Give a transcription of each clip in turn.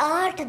8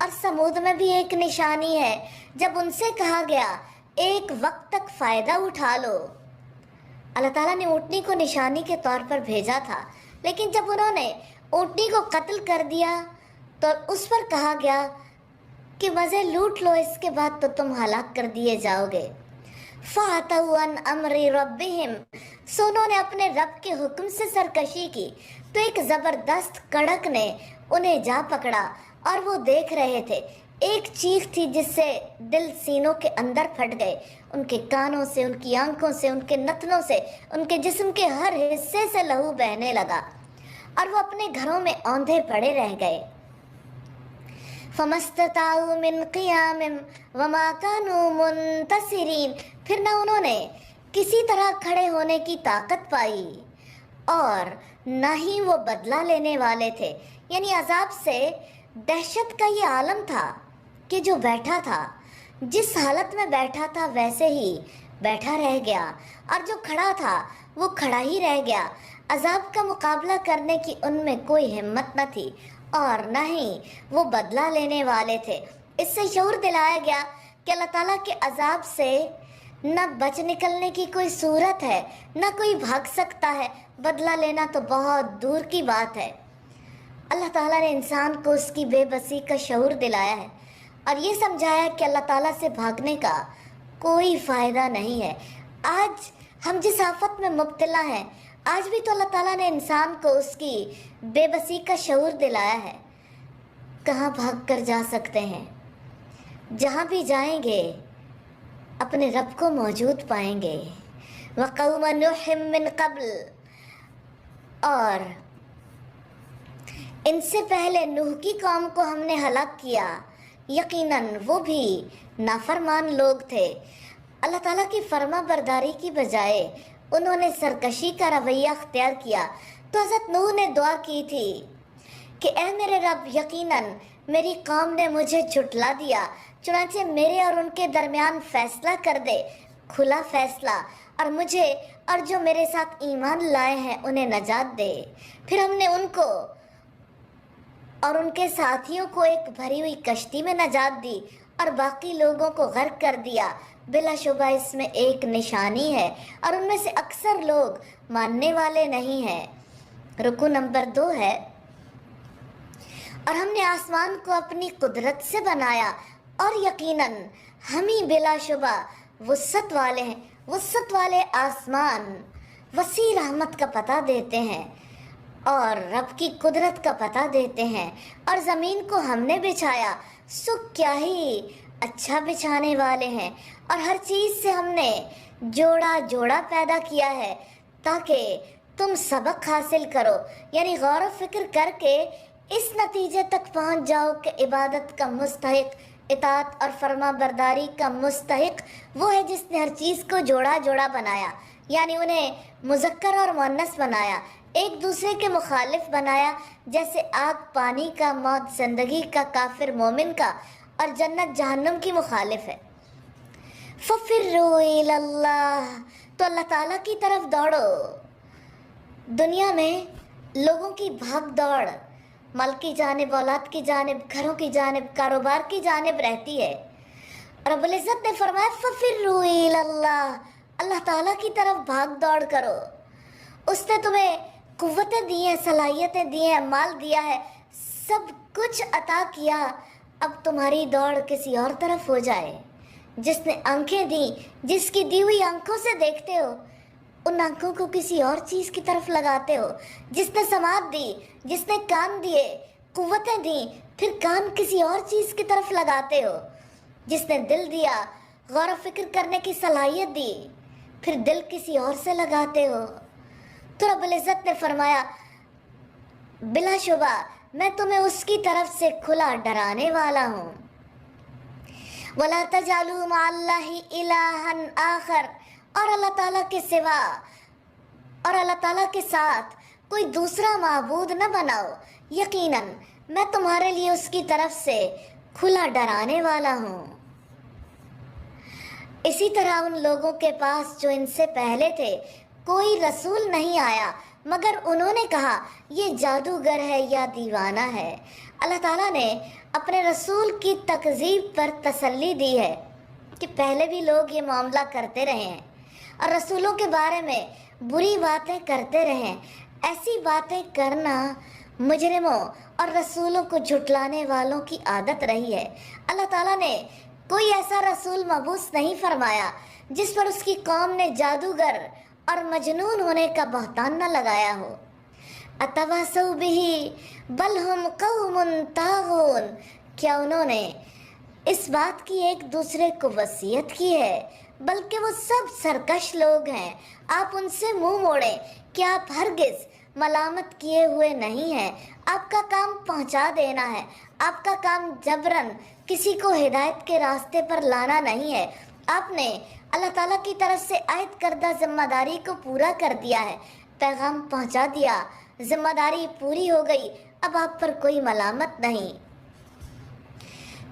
اور سمود میں بھی ایک نشانی ہے، جب ان سے کہا گیا ایک وقت تک فائدہ اٹھا لو۔ اللہ تعالیٰ نے اونٹنی کو نشانی کے طور پر بھیجا تھا، لیکن جب انہوں نے اونٹنی کو قتل کر دیا تو اس پر کہا گیا کہ مزے لوٹ لو، اس کے بعد تو تم ہلاک کر دیے جاؤ گے۔ فَعَتَوْا عَنْ أَمْرِ رَبِّهِمْ، سو انہوں نے اپنے رب کے حکم سے سرکشی کی تو ایک زبردست کڑک نے انہیں جا پکڑا، اور وہ دیکھ رہے تھے۔ ایک چیخ تھی جس سے دل سینوں کے اندر پھٹ گئے، ان کے کانوں سے، ان کی آنکھوں سے، ان کے نتنوں سے، ان کے جسم کے ہر حصے سے لہو بہنے لگا، اور وہ اپنے گھروں میں اوندھے پڑے رہ گئے۔ فَمَا اسْتَطَاعُوا مِنْ قِيَامٍ وَمَا كَانُوا مُنْتَصِرِينَ، پھر نہ انہوں نے کسی طرح کھڑے ہونے کی طاقت پائی اور نہ ہی وہ بدلہ لینے والے تھے۔ یعنی عذاب سے دہشت کا یہ عالم تھا کہ جو بیٹھا تھا، جس حالت میں بیٹھا تھا ویسے ہی بیٹھا رہ گیا، اور جو کھڑا تھا وہ کھڑا ہی رہ گیا۔ عذاب کا مقابلہ کرنے کی ان میں کوئی ہمت نہ تھی، اور نہ ہی وہ بدلہ لینے والے تھے۔ اس سے شعور دلایا گیا کہ اللہ تعالیٰ کے عذاب سے نہ بچ نکلنے کی کوئی صورت ہے، نہ کوئی بھاگ سکتا ہے، بدلہ لینا تو بہت دور کی بات ہے۔ اللہ تعالیٰ نے انسان کو اس کی بے بسی کا شعور دلایا ہے، اور یہ سمجھایا کہ اللہ تعالیٰ سے بھاگنے کا کوئی فائدہ نہیں ہے۔ آج ہم جس آفت میں مبتلا ہیں، آج بھی تو اللہ تعالیٰ نے انسان کو اس کی بے بسی کا شعور دلایا ہے۔ کہاں بھاگ کر جا سکتے ہیں؟ جہاں بھی جائیں گے اپنے رب کو موجود پائیں گے۔ وَقَوْمَ نُوحٍ مِّن قَبْلِ، اور ان سے پہلے نوح کی قوم کو ہم نے ہلاک کیا، یقیناً وہ بھی نافرمان لوگ تھے۔ اللہ تعالیٰ کی فرما برداری کی بجائے انہوں نے سرکشی کا رویہ اختیار کیا، تو حضرت نوح نے دعا کی تھی کہ اے میرے رب، یقیناً میری قوم نے مجھے جھٹلا دیا، چنانچہ میرے اور ان کے درمیان فیصلہ کر دے، کھلا فیصلہ، اور مجھے اور جو میرے ساتھ ایمان لائے ہیں انہیں نجات دے۔ پھر ہم نے ان کو اور ان کے ساتھیوں کو ایک بھری ہوئی کشتی میں نجات دی، اور باقی لوگوں کو غرق کر دیا۔ بلا شبہ اس میں ایک نشانی ہے، اور ان میں سے اکثر لوگ ماننے والے نہیں ہیں۔ رکو نمبر 2 ہے، اور ہم نے آسمان کو اپنی قدرت سے بنایا، اور یقیناً ہم ہی بلا شبہ وسعت والے ہیں۔ وسعت والے آسمان وسیع رحمت کا پتہ دیتے ہیں، اور رب کی قدرت کا پتہ دیتے ہیں۔ اور زمین کو ہم نے بچھایا، سو کیا ہی اچھا بچھانے والے ہیں۔ اور ہر چیز سے ہم نے جوڑا جوڑا پیدا کیا ہے تاکہ تم سبق حاصل کرو، یعنی غور و فکر کر کے اس نتیجے تک پہنچ جاؤ کہ عبادت کا مستحق، اطاعت اور فرما برداری کا مستحق وہ ہے جس نے ہر چیز کو جوڑا جوڑا بنایا، یعنی انہیں مذکر اور مؤنث بنایا، ایک دوسرے کے مخالف بنایا، جیسے آگ پانی کا، موت زندگی کا، کافر مومن کا، اور جنت جہنم کی مخالف ہے۔ فَفِرُّوا إِلَى اللَّهِ، تو اللہ تعالیٰ کی طرف دوڑو۔ دنیا میں لوگوں کی بھاگ دوڑ مال کی جانب، اولاد کی جانب، گھروں کی جانب، کاروبار کی جانب رہتی ہے۔ رب العزت نے فرمایا فَفِرُّوا إِلَى اللَّهِ، اللہ تعالیٰ کی طرف بھاگ دوڑ کرو۔ اس نے تمہیں قوتیں دی ہیں، صلاحیتیں دی ہیں، مال دیا ہے، سب کچھ عطا کیا، اب تمہاری دوڑ کسی اور طرف ہو جائے۔ جس نے آنکھیں دی، جس کی دی ہوئی آنکھوں سے دیکھتے ہو، ان آنکھوں کو کسی اور چیز کی طرف لگاتے ہو۔ جس نے سماعت دی، جس نے کان دیے، قوتیں دی، پھر کان کسی اور چیز کی طرف لگاتے ہو۔ جس نے دل دیا، غور و فکر کرنے کی صلاحیت دی، پھر دل کسی اور سے لگاتے ہو۔ تو رب العزت نے فرمایا بلا شبہ میں تمہیں اس کی طرف سے کھلا ڈرانے والا ہوں۔ وَلَا تَجْعَلُوا مَعَ اللَّهِ إِلَٰهًا آخَرَ، اور اللہ تعالیٰ کے سوا اور اللہ تعالیٰ کے ساتھ کوئی دوسرا معبود نہ بناؤ، یقیناً میں تمہارے لیے اس کی طرف سے کھلا ڈرانے والا ہوں۔ اسی طرح ان لوگوں کے پاس جو ان سے پہلے تھے کوئی رسول نہیں آیا، مگر انہوں نے کہا یہ جادوگر ہے یا دیوانہ ہے۔ اللہ تعالیٰ نے اپنے رسول کی تکذیب پر تسلی دی ہے کہ پہلے بھی لوگ یہ معاملہ کرتے رہے ہیں اور رسولوں کے بارے میں بری باتیں کرتے رہے ہیں۔ ایسی باتیں کرنا مجرموں اور رسولوں کو جھٹلانے والوں کی عادت رہی ہے۔ اللہ تعالیٰ نے کوئی ایسا رسول مبعوث نہیں فرمایا جس پر اس کی قوم نے جادوگر اور مجنون ہونے کا بہتان نہ لگایا ہو۔ اتواصوا بہ بل ہم قوم طاغون، کیا انہوں نے اس بات کی ایک دوسرے کو وصیت کی ہے؟ بلکہ وہ سب سرکش لوگ ہیں۔ آپ ان سے منہ موڑیں کہ آپ ہرگز ملامت کیے ہوئے نہیں ہیں۔ آپ کا کام پہنچا دینا ہے۔ آپ کا کام جبرن کسی کو ہدایت کے راستے پر لانا نہیں ہے۔ آپ نے اللہ تعالیٰ کی طرف سے عائد کردہ ذمہ داری کو پورا کر دیا ہے، پیغام پہنچا دیا، ذمہ داری پوری ہو گئی، اب آپ پر کوئی ملامت نہیں۔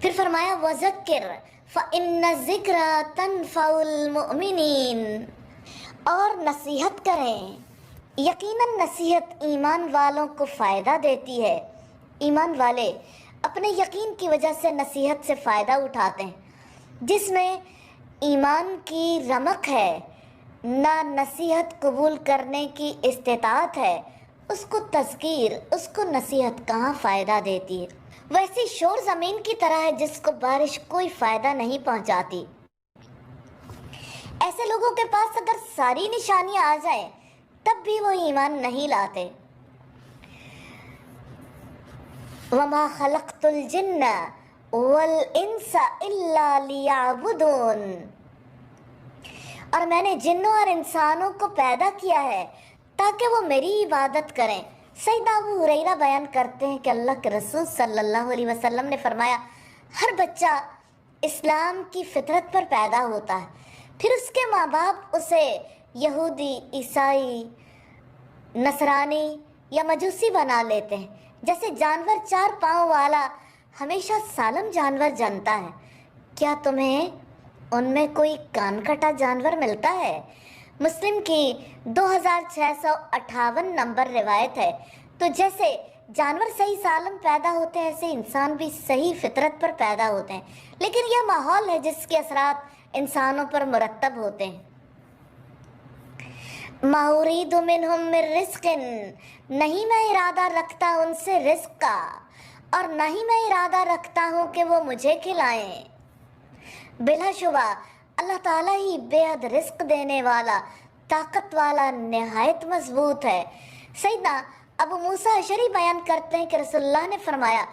پھر فرمایا وَذَكِّرْ فَإِنَّ الذِّكْرَىٰ تَنفَعُ الْمُؤْمِنِينَ، اور نصیحت کریں، یقیناً نصیحت ایمان والوں کو فائدہ دیتی ہے۔ ایمان والے اپنے یقین کی وجہ سے نصیحت سے فائدہ اٹھاتے ہیں۔ جس میں ایمان کی رمق ہے، نہ نصیحت قبول کرنے کی استطاعت ہے، اس کو تذکیر، اس کو نصیحت کہاں فائدہ دیتی ہے؟ ویسی شور زمین کی طرح ہے جس کو بارش کوئی فائدہ نہیں پہنچاتی۔ ایسے لوگوں کے پاس اگر ساری نشانیاں آ جائیں تب بھی وہ ایمان نہیں لاتے۔ وَمَا خَلَقْتُ الْجِنَّ وَالْإِنسَ إِلَّا لِيَعْبُدُونَ، اور میں نے جنوں اور انسانوں کو پیدا کیا ہے تاکہ وہ میری عبادت کریں۔ سیدنا ابو ہریرہ بیان کرتے ہیں کہ اللہ کے رسول صلی اللہ علیہ وسلم نے فرمایا، ہر بچہ اسلام کی فطرت پر پیدا ہوتا ہے، پھر اس کے ماں باپ اسے یہودی، عیسائی، نصرانی یا مجوسی بنا لیتے ہیں۔ جیسے جانور 4 پاؤں والا ہمیشہ سالم جانور جنتا ہے، کیا تمہیں ان میں کوئی کان کٹا جانور ملتا ہے؟ مسلم کی 2658 نمبر روایت ہے۔ تو جیسے جانور صحیح سالم پیدا ہوتے ہیں، ایسے انسان بھی صحیح فطرت پر پیدا ہوتے ہیں، لیکن یہ ماحول ہے جس کے اثرات انسانوں پر مرتب ہوتے ہیں۔ ما اريد منهم من رزق، نہیں میں ارادہ رکھتا ان سے رزق کا، اور نہ ہی میں ارادہ رکھتا ہوں کہ وہ مجھے کھلائیں۔ بلا شبہ اللہ تعالیٰ ہی بے حد رزق دینے والا، طاقت والا، نہایت مضبوط ہے۔ سیدنا ابو موسیٰ اشعری بیان کرتے ہیں کہ رسول اللہ نے فرمایا،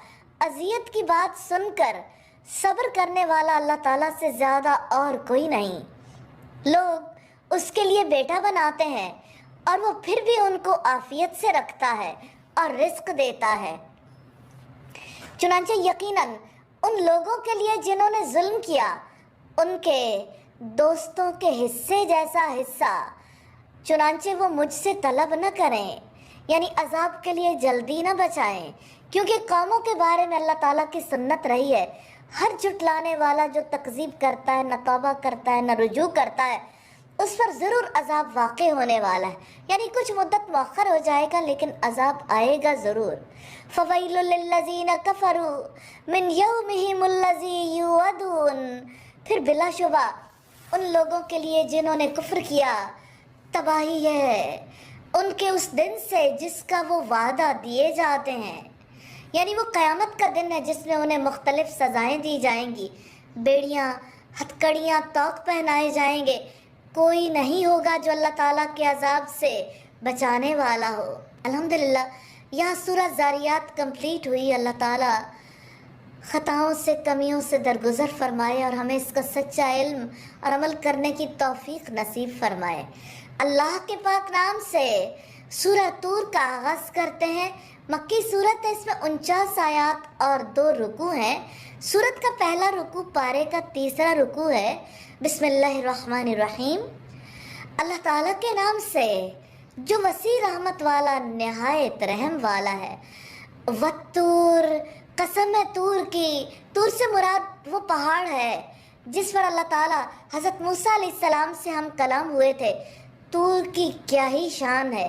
اذیت کی بات سن کر صبر کرنے والا اللہ تعالیٰ سے زیادہ اور کوئی نہیں۔ لوگ اس کے لیے بیٹا بناتے ہیں اور وہ پھر بھی ان کو عافیت سے رکھتا ہے اور رزق دیتا ہے۔ چنانچہ یقیناً ان لوگوں کے لیے جنہوں نے ظلم کیا، ان کے دوستوں کے حصے جیسا حصہ چنانچہ وہ مجھ سے طلب نہ کریں، یعنی عذاب کے لیے جلدی نہ بچائیں، کیونکہ قوموں کے بارے میں اللہ تعالیٰ کی سنت رہی ہے، ہر جھٹلانے والا جو تکذیب کرتا ہے، نہ توبہ کرتا ہے، نہ رجوع کرتا ہے، اس پر ضرور عذاب واقع ہونے والا ہے، یعنی کچھ مدت مؤخر ہو جائے گا لیکن عذاب آئے گا ضرور۔ فَوَيْلٌ لِّلَّذِينَ كَفَرُوا مِنْ يَوْمِهِمُ الَّذِي يُوعَدُونَ، پھر بلا شبہ ان لوگوں کے لیے جنہوں نے کفر کیا، تباہی ہے ان کے اس دن سے جس کا وہ وعدہ دیے جاتے ہیں، یعنی وہ قیامت کا دن ہے جس میں انہیں مختلف سزائیں دی جائیں گی، بیڑیاں، ہتھکڑیاں، طوق پہنائے جائیں گے، کوئی نہیں ہوگا جو اللہ تعالیٰ کے عذاب سے بچانے والا ہو۔ الحمدللہ یہاں سورہ زاریات کمپلیٹ ہوئی۔ اللہ تعالیٰ خطاؤں سے، کمیوں سے درگزر فرمائے اور ہمیں اس کا سچا علم اور عمل کرنے کی توفیق نصیب فرمائے۔ اللہ کے پاک نام سے سورہ طور کا آغاز کرتے ہیں۔ مکی صورت ہے، اس میں 49 آیات اور 2 رکوع ہیں۔ سورت کا پہلا رکوع پارے کا 3 رکوع ہے۔ بسم اللہ الرحمن الرحیم، اللہ تعالیٰ کے نام سے جو وسیع رحمت والا، نہایت رحم والا ہے۔ والطور، قسم ہے طور کی، طور سے مراد وہ پہاڑ ہے جس پر اللہ تعالیٰ حضرت موسیٰ علیہ السلام سے ہم کلام ہوئے تھے۔ طور کی کیا ہی شان ہے،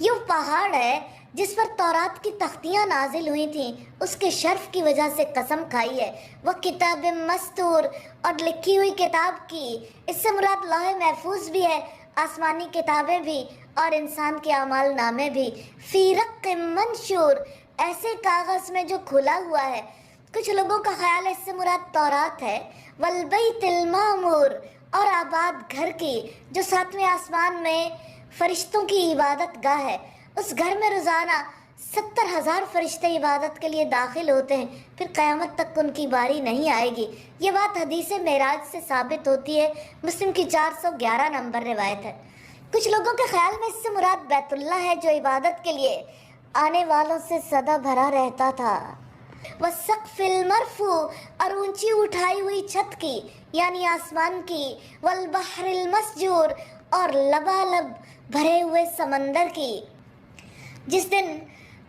یہ وہ پہاڑ ہے جس پر تورات کی تختیاں نازل ہوئی تھیں اس کے شرف کی وجہ سے قسم کھائی ہے، وہ کتاب مستور اور لکھی ہوئی کتاب کی، اس سے مراد لوح محفوظ بھی ہے، آسمانی کتابیں بھی اور انسان کے اعمال نامے بھی، فی رق منشور، ایسے کاغذ میں جو کھلا ہوا ہے۔ کچھ لوگوں کا خیال ہے اس سے مراد تورات ہے، والبیت المعمور، اور آباد گھر کی جو 7ویں آسمان میں فرشتوں کی عبادت گاہ ہے، اس گھر میں روزانہ 70,000 فرشتے عبادت کے لیے داخل ہوتے ہیں، پھر قیامت تک ان کی باری نہیں آئے گی۔ یہ بات حدیث معراج سے ثابت ہوتی ہے، مسلم کی 411 نمبر روایت ہے۔ کچھ لوگوں کے خیال میں اس سے مراد بیت اللہ ہے جو عبادت کے لیے آنے والوں سے سدا بھرا رہتا تھا۔ وَالسَّقْفِ الْمَرْفُوعِ، اور اونچی اٹھائی ہوئی چھت کی یعنی آسمان کی، وَالْبَحْرِ الْمَسْجُورِ، اور لبالب بھرے ہوئے سمندر کی۔ جس دن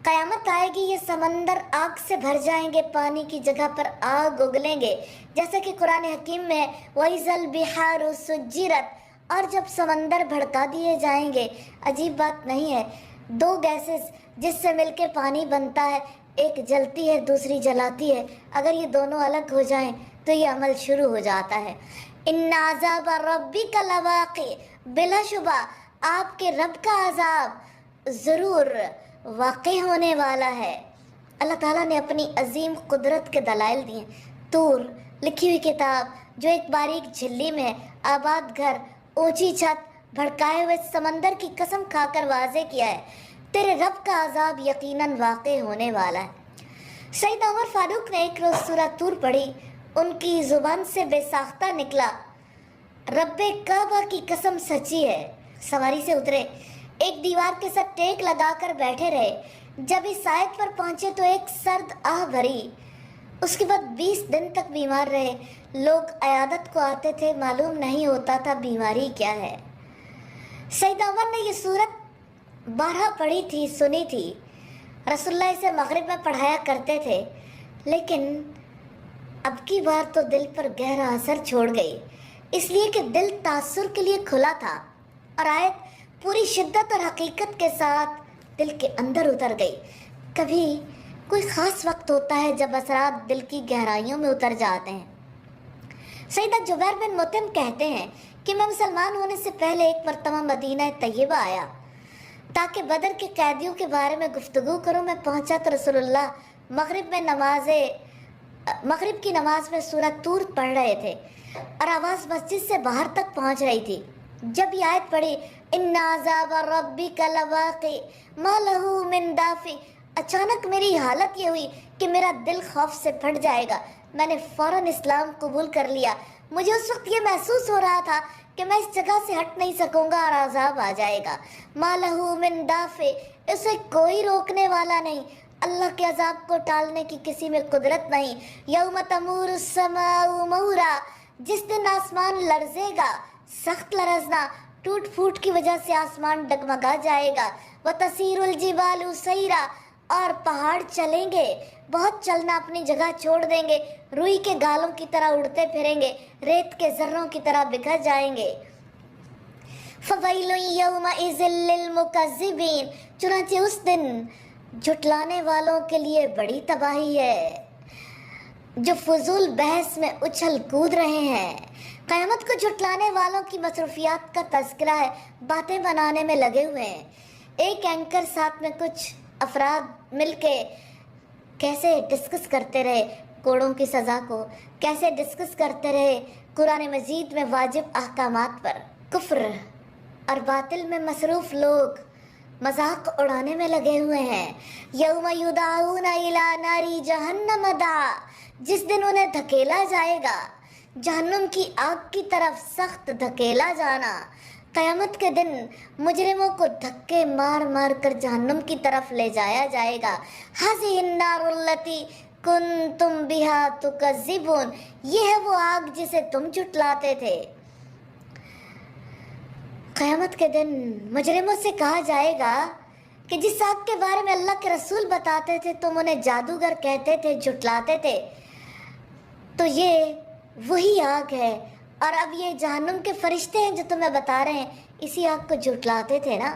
قیامت آئے گی یہ سمندر آگ سے بھر جائیں گے، پانی کی جگہ پر آگ اگلیں گے، جیسا کہ قرآن حکیم میں وَإِذَا الْبِحَارُ سُجِّرَتْ، اور جب سمندر بھڑکا دیے جائیں گے۔ عجیب بات نہیں ہے، 2 گیسز جس سے مل کے پانی بنتا ہے، ایک جلتی ہے دوسری جلاتی ہے، اگر یہ دونوں الگ ہو جائیں تو یہ عمل شروع ہو جاتا ہے۔ ان عذاب ربک لواقع، بلا شبہ آپ کے رب کا عذاب ضرور واقع ہونے والا ہے۔ اللہ تعالیٰ نے اپنی عظیم قدرت کے دلائل دیے۔ طور، لکھی ہوئی کتاب جو ایک باریک جھلی میں ہے، آباد گھر، اونچی چھت، بھڑکائے ہوئے سمندر کی قسم کھا کر واضح کیا ہے تیرے رب کا عذاب یقیناً واقع ہونے والا ہے۔ سیدنا عمر فاروق نے ایک روز سورہ طور پڑھی، ان کی زبان سے بے ساختہ نکلا، رب کعبہ کی قسم سچی ہے۔ سواری سے اترے، ایک دیوار کے ساتھ ٹیک لگا کر بیٹھے رہے، جب اس آیت پر پہنچے تو ایک سرد آہ بھری۔ اس کے بعد 20 دن تک بیمار رہے، لوگ عیادت کو آتے تھے، معلوم نہیں ہوتا تھا بیماری کیا ہے۔ سیدنا عمر نے یہ سورت 12 پڑھی تھی، سنی تھی، رسول اللہ اسے مغرب میں پڑھایا کرتے تھے، لیکن اب کی بار تو دل پر گہرا اثر چھوڑ گئی، اس لیے کہ دل تاثر کے لیے کھلا تھا، اور آیت پوری شدت اور حقیقت کے ساتھ دل کے اندر اتر گئی۔ کبھی کوئی خاص وقت ہوتا ہے جب اثرات دل کی گہرائیوں میں اتر جاتے ہیں۔ سیدہ جبیر بن مطعم کہتے ہیں کہ میں مسلمان ہونے سے پہلے ایک مرتبہ مدینہ طیبہ آیا تاکہ بدر کے قیدیوں کے بارے میں گفتگو کروں۔ میں پہنچا تو رسول اللہ مغرب کی نماز میں سورہ طور پڑھ رہے تھے اور آواز مسجد سے باہر تک پہنچ رہی تھی۔ جب یہ آیت پڑھی، ان عذاب ربک لواقع ما لہ من دافع، اچانک میری حالت یہ ہوئی کہ میرا دل خوف سے پھٹ جائے گا۔ میں نے فوراً اسلام قبول کر لیا۔ مجھے اس وقت یہ محسوس ہو رہا تھا کہ میں اس جگہ سے ہٹ نہیں سکوں گا اور عذاب آ جائے گا۔ ما لہ من دافع، اسے کوئی روکنے والا نہیں، اللہ کے عذاب کو ٹالنے کی کسی میں قدرت نہیں۔ یوم تمور السماء مورا، جس دن آسمان لرزے گا، سخت لرزنا، ٹوٹ پھوٹ کی وجہ سے آسمان ڈگمگا جائے گا۔ وتسیر الجبال سیرا، اور پہاڑ چلیں گے، بہت چلنا، اپنی جگہ چھوڑ دیں گے، روئی کے گالوں کی طرح اڑتے پھریں گے، ریت کے ذروں کی طرح بکھر جائیں گے۔ فویل یومئذ للمکذبین، چنانچہ اس دن جھٹلانے والوں کے لیے بڑی تباہی ہے جو فضول بحث میں اچھل کود رہے ہیں۔ قیامت کو جھٹلانے والوں کی مصروفیات کا تذکرہ ہے، باتیں بنانے میں لگے ہوئے ہیں۔ ایک اینکر ساتھ میں کچھ افراد مل کے کیسے ڈسکس کرتے رہے کوڑوں کی سزا کو، کیسے ڈسکس کرتے رہے قرآن مجید میں واجب احکامات پر۔ کفر اور باطل میں مصروف لوگ مذاق اڑانے میں لگے ہوئے ہیں۔ یوم یدعون الی نار جہنم دعا، جس دن انہیں دھکیلا جائے گا جہنم کی آگ کی طرف، سخت دھکیلا جانا۔ قیامت کے دن مجرموں کو دھکے مار مار کر جہنم کی طرف لے جایا جائے گا۔ ھذہ النار التی کنتم بہا تکذبون، یہ ہے وہ آگ جسے تم جھٹلاتے تھے۔ قیامت کے دن مجرموں سے کہا جائے گا کہ جس آگ کے بارے میں اللہ کے رسول بتاتے تھے تم انہیں جادوگر کہتے تھے، جھٹلاتے تھے، تو یہ وہی آگ ہے، اور اب یہ جہنم کے فرشتے ہیں جو تمہیں بتا رہے ہیں، اسی آگ کو جھٹلاتے تھے نا۔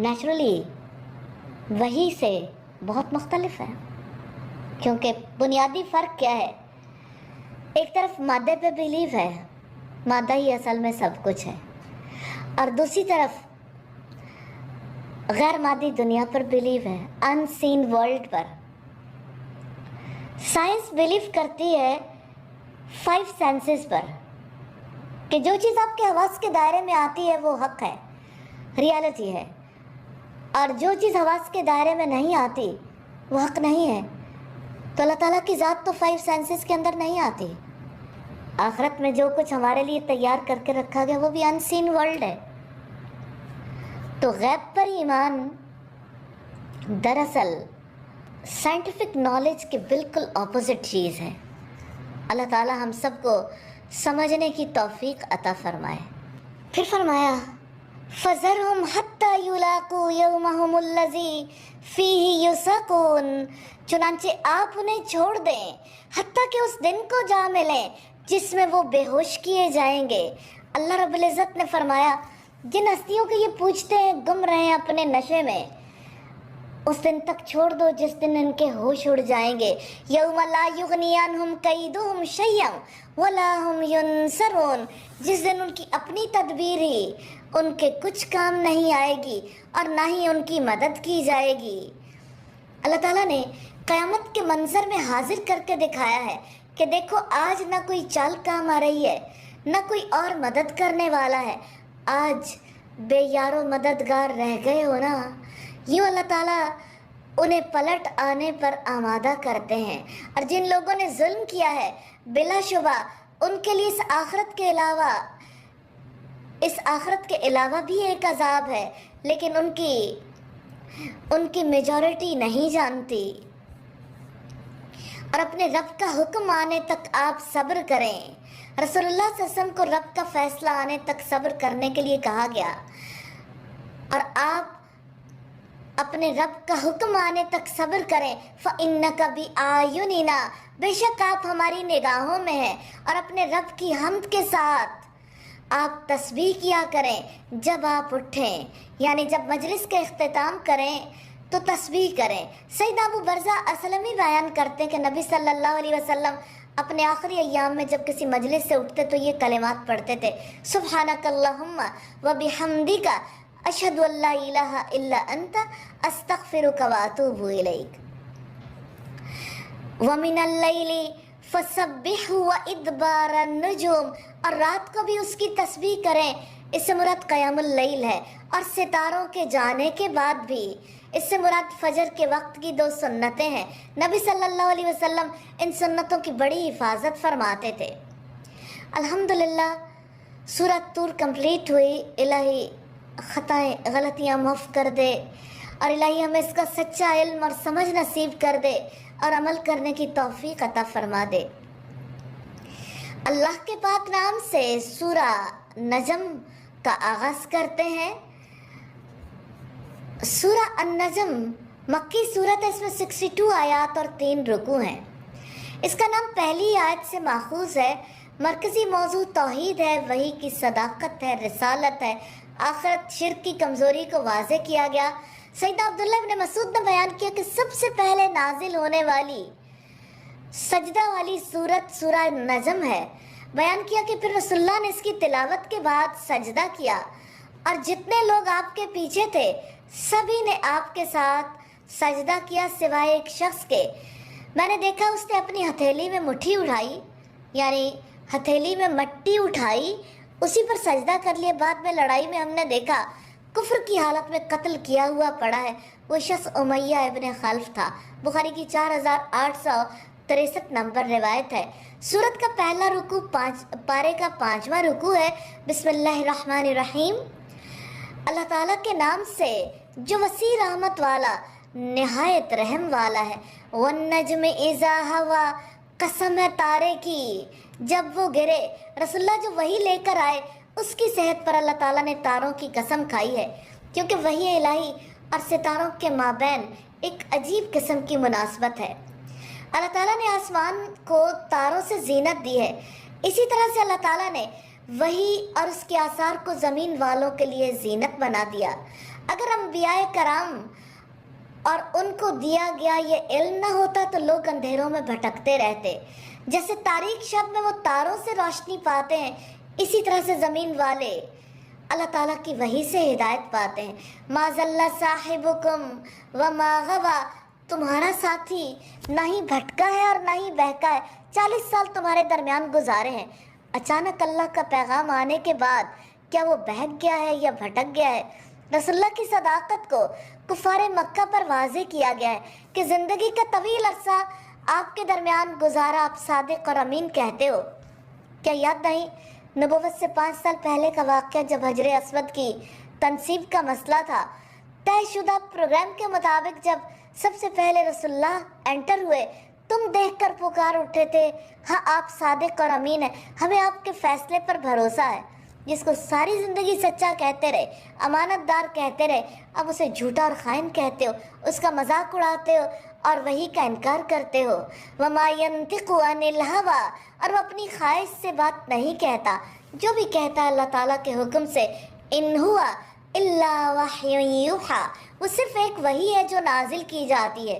نیچرلی وحی سے بہت مختلف ہے، کیونکہ بنیادی فرق کیا ہے؟ ایک طرف مادے پہ بلیو ہے، مادہ ہی اصل میں سب کچھ ہے، اور دوسری طرف غیر مادی دنیا پر بلیو ہے، ان سین ورلڈ پر۔ سائنس بلیو کرتی ہے 5 سینسز پر، کہ جو چیز آپ کے حواس کے دائرے میں آتی ہے وہ حق ہے، ریالٹی ہے، اور جو چیز حواس کے دائرے میں نہیں آتی وہ حق نہیں ہے۔ تو اللہ تعالیٰ کی ذات تو 5 سینسز کے اندر نہیں آتی۔ آخرت میں جو کچھ ہمارے لیے تیار کر کے رکھا گیا وہ بھی ان سین ورلڈ ہے۔ تو غیب پر ایمان دراصل سائنٹیفک نالج کے بالکل اپوزٹ چیز ہے۔ اللہ تعالیٰ ہم سب کو سمجھنے کی توفیق عطا فرمائے۔ پھر فرمایا فَذَرْهُمْ حَتَّى يُلَاقُوا يَوْمَهُمُ الَّذِي فِيهِ يُسَقُونَ، چنانچہ آپ انہیں چھوڑ دیں حتیٰ کہ اس دن کو جا ملیں جس میں وہ بے ہوش کیے جائیں گے۔ اللہ رب العزت نے فرمایا جن ہستیوں کو یہ پوچھتے ہیں گم رہے ہیں اپنے نشے میں، اس دن تک چھوڑ دو جس دن ان کے ہوش اڑ جائیں گے۔ یوم لا یغنی عنہم کیدہم شیئا ولا ہم ینصرون، جس دن ان کی اپنی تدبیر ہی ان کے کچھ کام نہیں آئے گی اور نہ ہی ان کی مدد کی جائے گی۔ اللہ تعالیٰ نے قیامت کے منظر میں حاضر کر کے دکھایا ہے کہ دیکھو آج نہ کوئی چال کام آ رہی ہے، نہ کوئی اور مدد کرنے والا ہے، آج بے یار و مددگار رہ گئے ہو نا۔ یوں اللہ تعالیٰ انہیں پلٹ آنے پر آمادہ کرتے ہیں۔ اور جن لوگوں نے ظلم کیا ہے بلا شبہ ان کے لیے اس آخرت کے علاوہ بھی ایک عذاب ہے، لیکن ان کی میجورٹی نہیں جانتی۔ اور اپنے رب کا حکم آنے تک آپ صبر کریں۔ رسول اللہ صلی اللہ علیہ وسلم کو رب کا فیصلہ آنے تک صبر کرنے کے لیے کہا گیا، اور آپ اپنے رب کا حکم آنے تک صبر کریں۔ فَإِنَّكَ بِأَعْيُنِنَا، بے شک آپ ہماری نگاہوں میں ہیں۔ اور اپنے رب کی حمد کے ساتھ آپ تسبیح کیا کریں جب آپ اٹھیں، یعنی جب مجلس کا اختتام کریں تو تسبیح کریں۔ سیدنا ابو برزہ اسلمی بیان کرتے ہیں کہ نبی صلی اللہ علیہ وسلم اپنے آخری ایام میں جب کسی مجلس سے اٹھتے تو یہ کلمات پڑھتے تھے، سبحانک اللہم وبحمدک اشہد ان لا الہ الا انت استغفرک واتوب الیک ومن اللیل فسبح وادبار النجوم، اور رات کو بھی اس کی تسبیح کریں، اس سے مراد قیام اللیل ہے، اور ستاروں کے جانے کے بعد بھی، اس سے مراد فجر کے وقت کی 2 سنتیں ہیں۔ نبی صلی اللہ علیہ وسلم ان سنتوں کی بڑی حفاظت فرماتے تھے۔ الحمدللہ سورہ طور کمپلیٹ ہوئی۔ الہی خطائیں غلطیاں معاف کر دے، اور الہی ہمیں اس کا سچا علم اور سمجھ نصیب کر دے اور عمل کرنے کی توفیق عطا فرما دے۔ اللہ کے پاک نام سے سورہ نجم کا آغاز کرتے ہیں۔ سورہ النجم مکی صورت ہے، اس میں 62 آیات اور 3 رکوع ہیں۔ اس کا نام پہلی آیت سے ماخوذ ہے۔ مرکزی موضوع توحید ہے، وحی کی صداقت ہے، رسالت ہے، آخرت، شرک کی کمزوری کو واضح کیا گیا۔ سیدنا عبداللہ ابن مسعود نے بیان کیا کہ سب سے پہلے نازل ہونے والی سجدہ والی سورت سورہ نجم ہے۔ بیان کیا کہ پھر رسول اللہ نے اس کی تلاوت کے بعد سجدہ کیا، اور جتنے لوگ آپ کے پیچھے تھے سبھی نے آپ کے ساتھ سجدہ کیا سوائے ایک شخص کے۔ میں نے دیکھا اس نے اپنی ہتھیلی میں مٹھی اٹھائی، یعنی ہتھیلی میں مٹی اٹھائی، اسی پر سجدہ کر لیا۔ بعد میں لڑائی میں ہم نے دیکھا کفر کی حالت میں قتل کیا ہوا پڑا ہے، وہ شخص امیہ ابن خلف تھا۔ بخاری کی 4863 نمبر روایت ہے۔ سورت کا پہلا رکوع پارے کا 5واں رکوع ہے۔ بسم اللہ الرحمن الرحیم، اللہ تعالیٰ کے نام سے جو وسیع رحمت والا نہایت رحم والا ہے۔ والنجم اذا ہوا، قسم ہے تارے کی جب وہ گرے۔ رسول اللہ جو وحی لے کر آئے اس کی صحت پر اللہ تعالیٰ نے تاروں کی قسم کھائی ہے، کیونکہ وحی الہی اور ستاروں کے مابین ایک عجیب قسم کی مناسبت ہے۔ اللہ تعالیٰ نے آسمان کو تاروں سے زینت دی ہے، اسی طرح سے اللہ تعالیٰ نے وحی اور اس کے آثار کو زمین والوں کے لیے زینت بنا دیا۔ اگر انبیاء کرام اور ان کو دیا گیا یہ علم نہ ہوتا تو لوگ اندھیروں میں بھٹکتے رہتے. جیسے تاریک شب میں وہ تاروں سے روشنی پاتے ہیں، اسی طرح سے زمین والے اللہ تعالیٰ کی وحی سے ہدایت پاتے ہیں. ما ضل صاحبکم وما غوی، تمہارا ساتھی نہ ہی بھٹکا ہے اور نہ ہی بہکا ہے. 40 سال تمہارے درمیان گزارے ہیں، اچانک اللہ کا پیغام آنے کے بعد کیا وہ بہک گیا ہے یا بھٹک گیا ہے؟ رسول اللہ کی صداقت کو کفار مکہ پر واضح کیا گیا ہے کہ زندگی کا طویل عرصہ آپ کے درمیان گزارا آپ صادق اور امین کہتے ہو. کیا یاد نہیں نبوت سے 5 سال پہلے کا واقعہ جب حجر اسود کی تنصیب کا مسئلہ تھا؟ طے شدہ پروگرام کے مطابق جب سب سے پہلے رسول اللہ انٹر ہوئے، تم دیکھ کر پکار اٹھے تھے، ہاں آپ صادق اور امین ہیں، ہمیں آپ کے فیصلے پر بھروسہ ہے. جس کو ساری زندگی سچا کہتے رہے، امانت دار کہتے رہے، اب اسے جھوٹا اور خائن کہتے ہو، اس کا مذاق اڑاتے ہو اور وہی کا انکار کرتے ہو. وما ينطق عن الهوى، اور وہ اپنی خواہش سے بات نہیں کہتا، جو بھی کہتا ہے اللہ تعالیٰ کے حکم سے. ان هو الا وحی یوحی، وہ صرف ایک وحی ہے جو نازل کی جاتی ہے.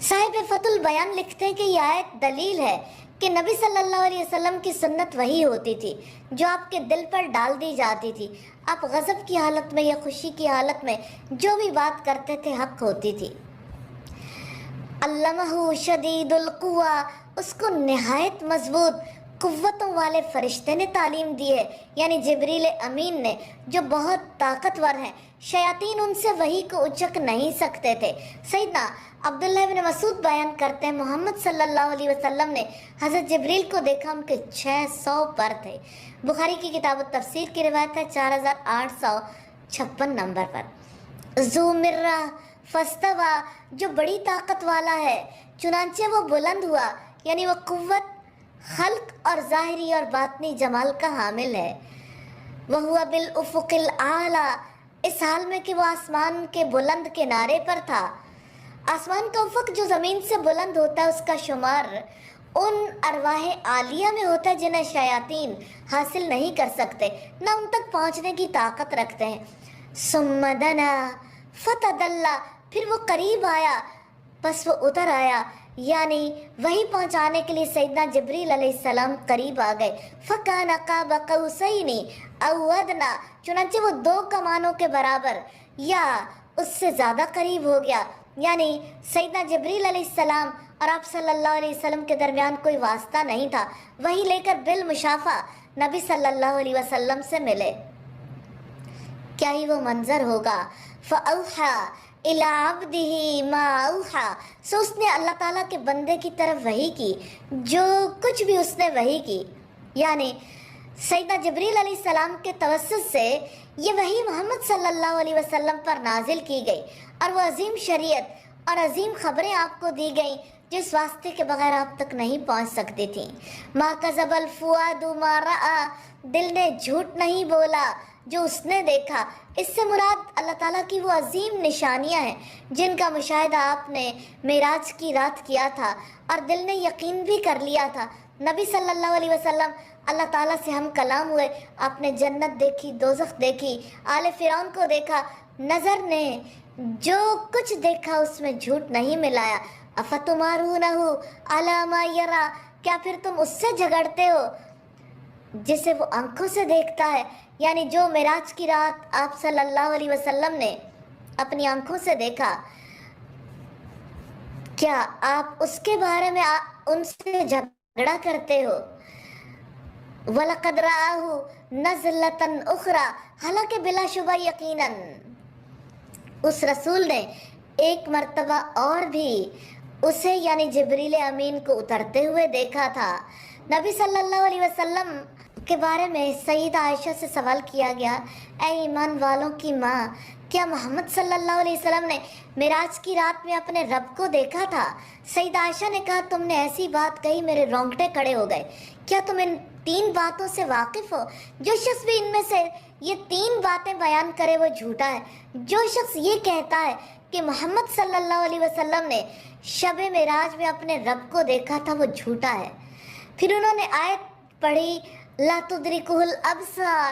صاحب فتح البیان لکھتے ہیں کہ یہ آیت دلیل ہے کہ نبی صلی اللہ علیہ وسلم کی سنت وہی ہوتی تھی جو آپ کے دل پر ڈال دی جاتی تھی. آپ غضب کی حالت میں یا خوشی کی حالت میں جو بھی بات کرتے تھے حق ہوتی تھی. علمہ شدید القوہ، اس کو نہایت مضبوط قوتوں والے فرشتے نے تعلیم دی ہے، یعنی جبریل امین نے، جو بہت طاقتور ہیں. شیاطین ان سے وحی کو اچک نہیں سکتے تھے. سیدنا عبداللہ بن مسعود بیان کرتے ہیں محمد صلی اللہ علیہ وسلم نے حضرت جبریل کو دیکھا، ان کے 600 پر تھے. بخاری کی کتاب التفسیر کی روایت ہے 4856 نمبر پر. ذو مرہ فاستوی، جو بڑی طاقت والا ہے چنانچہ وہ بلند ہوا، یعنی وہ قوت خلق اور ظاہری اور باطنی جمال کا حامل ہے. وَهُوَ بِالْأُفُقِ الْأَعْلَى، اس حال میں کہ وہ آسمان کے بلند کنارے پر تھا. آسمان کا افق جو زمین سے بلند ہوتا ہے اس کا شمار ان ارواح عالیہ میں ہوتا ہے جنہیں شیاطین حاصل نہیں کر سکتے، نہ ان تک پہنچنے کی طاقت رکھتے ہیں. ثُمَّ دَنَا فَتَدَلَّى، پھر وہ قریب آیا بس وہ اتر آیا، یعنی وہی پہنچانے کے لیے سیدنا جبریل علیہ السلام قریب آ گئے. فَكَانَ قَابَ قَوْسَيْنِ أَوْ أَدْنَىٰ، چنانچہ وہ 2 کمانوں کے برابر یا اس سے زیادہ قریب ہو گیا. یعنی سیدنا جبریل علیہ السلام اور آپ صلی اللہ علیہ وسلم کے درمیان کوئی واسطہ نہیں تھا، وہی لے کر بالمشافہ نبی صلی اللہ علیہ وسلم سے ملے. کیا ہی وہ منظر ہوگا. فَأَوْحَىٰ إِلَىٰ عَبْدِهِ مَا أَوْحَىٰ، سو اس نے اللہ تعالیٰ کے بندے کی طرف وحی کی جو کچھ بھی اس نے وحی کی. یعنی سیدنا جبریل علیہ السلام کے توسط سے یہ وحی محمد صلی اللہ علیہ وسلم پر نازل کی گئی اور وہ عظیم شریعت اور عظیم خبریں آپ کو دی گئیں جس واسطے کے بغیر آپ تک نہیں پہنچ سکتی تھیں. ما کذب الفؤاد ما رأى، دل نے جھوٹ نہیں بولا جو اس نے دیکھا. اس سے مراد اللہ تعالیٰ کی وہ عظیم نشانیاں ہیں جن کا مشاہدہ آپ نے معراج کی رات کیا تھا اور دل نے یقین بھی کر لیا تھا. نبی صلی اللہ علیہ وسلم اللہ تعالیٰ سے ہم کلام ہوئے، آپ نے جنت دیکھی، دوزخ دیکھی، آل فرعون کو دیکھا. نظر نے جو کچھ دیکھا اس میں جھوٹ نہیں ملایا. افتمارونہ علی ما یری، کیا پھر تم اس سے جھگڑتے ہو جسے وہ آنکھوں سے دیکھتا ہے. یعنی جو معراج کی رات آپ صلی اللہ علیہ وسلم نے اپنی آنکھوں سے دیکھا، کیا آپ اس کے بارے میں ان سے جھگڑا کرتے ہو؟ وَلَقَدْ رَآهُ نَزْلَةً أُخْرَىٰ، حالانکہ بلا شبہ یقیناً اس رسول نے ایک مرتبہ اور بھی اسے یعنی جبریل امین کو اترتے ہوئے دیکھا تھا. نبی صلی اللہ علیہ وسلم کے بارے میں سیدہ عائشہ سے سوال کیا گیا، اے ایمان والوں کی ماں، کیا محمد صلی اللہ علیہ وسلم نے معراج کی رات میں اپنے رب کو دیکھا تھا؟ سیدہ عائشہ نے کہا، تم نے ایسی بات کہی میرے رونگٹے کھڑے ہو گئے. کیا تم ان 3 باتوں سے واقف ہو؟ جو شخص بھی ان میں سے یہ 3 باتیں بیان کرے وہ جھوٹا ہے. جو شخص یہ کہتا ہے کہ محمد صلی اللہ علیہ وسلم نے شب معراج میں اپنے رب کو دیکھا تھا وہ جھوٹا ہے. پھر انہوں نے آیت پڑھی، لا تدرکہ الابصار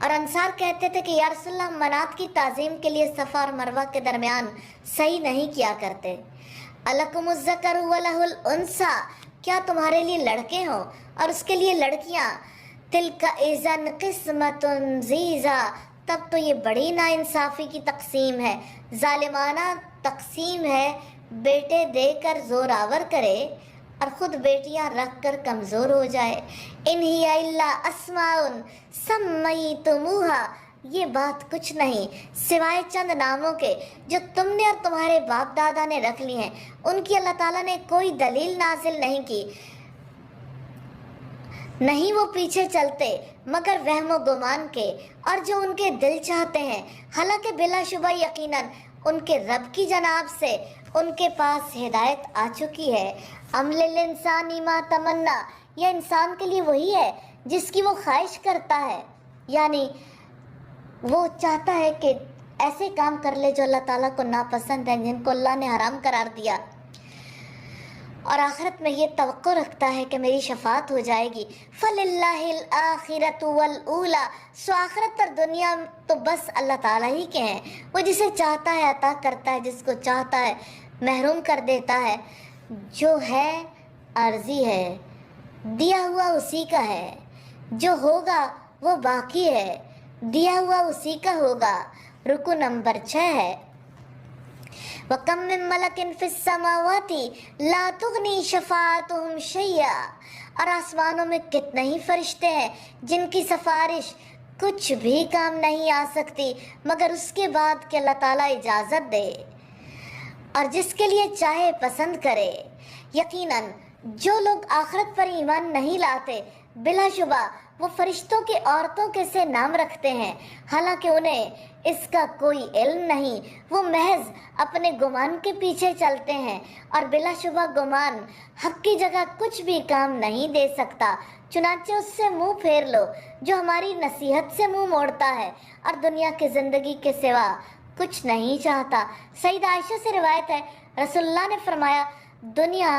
اور انصار کہتے تھے کہ یا رسول اللہ منات کی تعظیم کے لیے صفا اور مروہ کے درمیان صحیح نہیں کیا کرتے۔ الکم الذکر ولہ الانثی، کیا تمہارے لیے لڑکے ہوں اور اس کے لیے لڑکیاں؟ تلک اذا قسمۃ ضیزی، تب تو یہ بڑی ناانصافی کی تقسیم ہے، ظالمانہ تقسیم ہے۔ بیٹے دے کر زور آور کرے اور خود بیٹیاں رکھ کر کمزور ہو جائے۔ ان ہی الا اسماء سمیتموہا، یہ بات کچھ نہیں سوائے چند ناموں کے جو تم نے اور تمہارے باپ دادا نے رکھ لی ہیں، ان کی اللہ تعالیٰ نے کوئی دلیل نازل نہیں کی، نہیں وہ پیچھے چلتے مگر وہم و گمان کے اور جو ان کے دل چاہتے ہیں۔ حالانکہ بلا شبہ یقیناً ان کے رب کی جناب سے ان کے پاس ہدایت آ چکی ہے۔ ام للانسان ما تمنا، یہ انسان کے لیے وہی ہے جس کی وہ خواہش کرتا ہے، یعنی وہ چاہتا ہے کہ ایسے کام کر لے جو اللہ تعالیٰ کو ناپسند ہیں، جن کو اللہ نے حرام قرار دیا، اور آخرت میں یہ توقع رکھتا ہے کہ میری شفاعت ہو جائے گی۔ فَلِلَّهِ الْآخِرَةُ وَالْأُولَى، سو آخرت اور دنیا تو بس اللہ تعالیٰ ہی کے ہیں، وہ جسے چاہتا ہے عطا کرتا ہے، جس کو چاہتا ہے محروم کر دیتا ہے۔ جو ہے عارضی ہے، دیا ہوا اسی کا ہے، جو ہوگا وہ باقی ہے، دیا ہوا اسی کا ہوگا۔ رکو نمبر 6 ہے وَكَمْ مِن مَلَكٍ فِي السَّمَاوَاتِ لَا تُغْنِي شَفَاعَتُهُمْ شَيْئًا، اور آسمانوں میں کتنے ہی فرشتے ہیں جن کی سفارش کچھ بھی کام نہیں آ سکتی مگر اس کے بعد کہ اللہ تعالیٰ اجازت دے اور جس کے لیے چاہے پسند کرے۔ یقیناً جو لوگ آخرت پر ایمان نہیں لاتے بلا شبہ وہ فرشتوں کے عورتوں کے سے نام رکھتے ہیں، حالانکہ انہیں اس کا کوئی علم نہیں، وہ محض اپنے گمان کے پیچھے چلتے ہیں، اور بلا شبہ گمان حق کی جگہ کچھ بھی کام نہیں دے سکتا۔ چنانچہ اس سے منہ پھیر لو جو ہماری نصیحت سے منہ موڑتا ہے اور دنیا کی زندگی کے سوا کچھ نہیں چاہتا۔ سیدہ عائشہ سے روایت ہے، رسول اللہ نے فرمایا، دنیا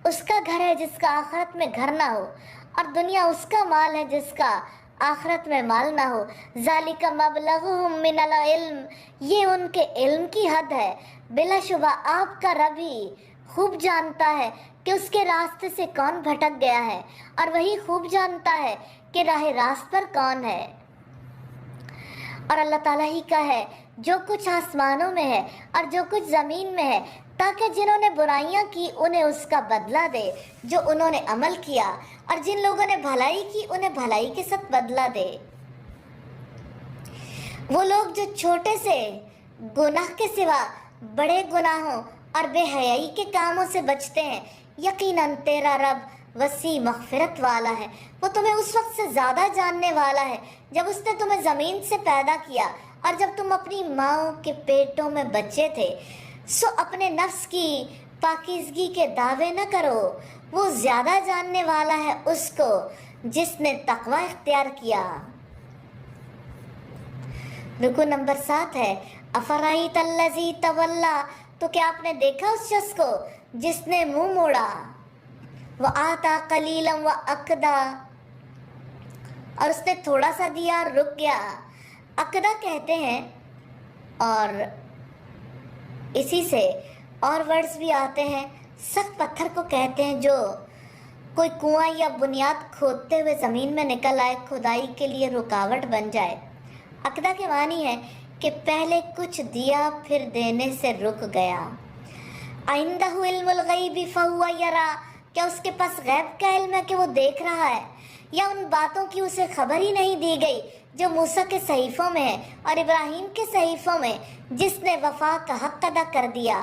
اس کا گھر ہے جس کا آخرت میں گھر نہ ہو، اور دنیا اس کا مال ہے جس کا آخرت میں مال نہ ہو۔ ذالک مبلغہم من العلم، یہ ان کے علم کی حد ہے۔ بلا شبہ آپ کا رب ہی خوب جانتا ہے کہ اس کے راستے سے کون بھٹک گیا ہے، اور وہی خوب جانتا ہے کہ راہ راست پر کون ہے، اور اللہ تعالیٰ ہی کا ہے جو کچھ آسمانوں میں ہے اور جو کچھ زمین میں ہے، تاکہ جنہوں نے برائیاں کی انہیں اس کا بدلہ دے جو انہوں نے عمل کیا، اور جن لوگوں نے بھلائی کی انہیں بھلائی کے ساتھ بدلہ دے۔ وہ لوگ جو چھوٹے سے گناہ کے سوا بڑے گناہوں اور بے حیائی کے کاموں سے بچتے ہیں، یقیناً تیرا رب وسیع مغفرت والا ہے، وہ تمہیں اس وقت سے زیادہ جاننے والا ہے جب اس نے تمہیں زمین سے پیدا کیا اور جب تم اپنی ماؤں کے پیٹوں میں بچے تھے۔ سو اپنے نفس کی پاکیزگی کے دعوے نہ کرو، وہ زیادہ جاننے والا ہے اس کو جس نے تقوی اختیار کیا۔ رکو نمبر 7 ہے افرائیت الذی تولی، تو کیا آپ نے دیکھا اس شخص کو جس نے منہ موڑا، وآتا قلیلا واکدا، اور اس نے تھوڑا سا دیا اور رک گیا۔ اکدا کہتے ہیں، اور اسی سے اور ورڈز بھی آتے ہیں، سخت پتھر کو کہتے ہیں جو کوئی کنواں یا بنیاد کھودتے ہوئے زمین میں نکل آئے، کھدائی کے لیے رکاوٹ بن جائے۔ عقدہ کے معنی ہے کہ پہلے کچھ دیا پھر دینے سے رک گیا۔ عندہ علم الغیب فہو یرا، کیا اس کے پاس غیب کا علم ہے کہ وہ دیکھ رہا ہے، یا ان باتوں کی اسے خبر ہی نہیں دی گئی جو موسیٰ کے صحیفوں میں ہے اور ابراہیم کے صحیفوں میں، جس نے وفا کا حق ادا کر دیا،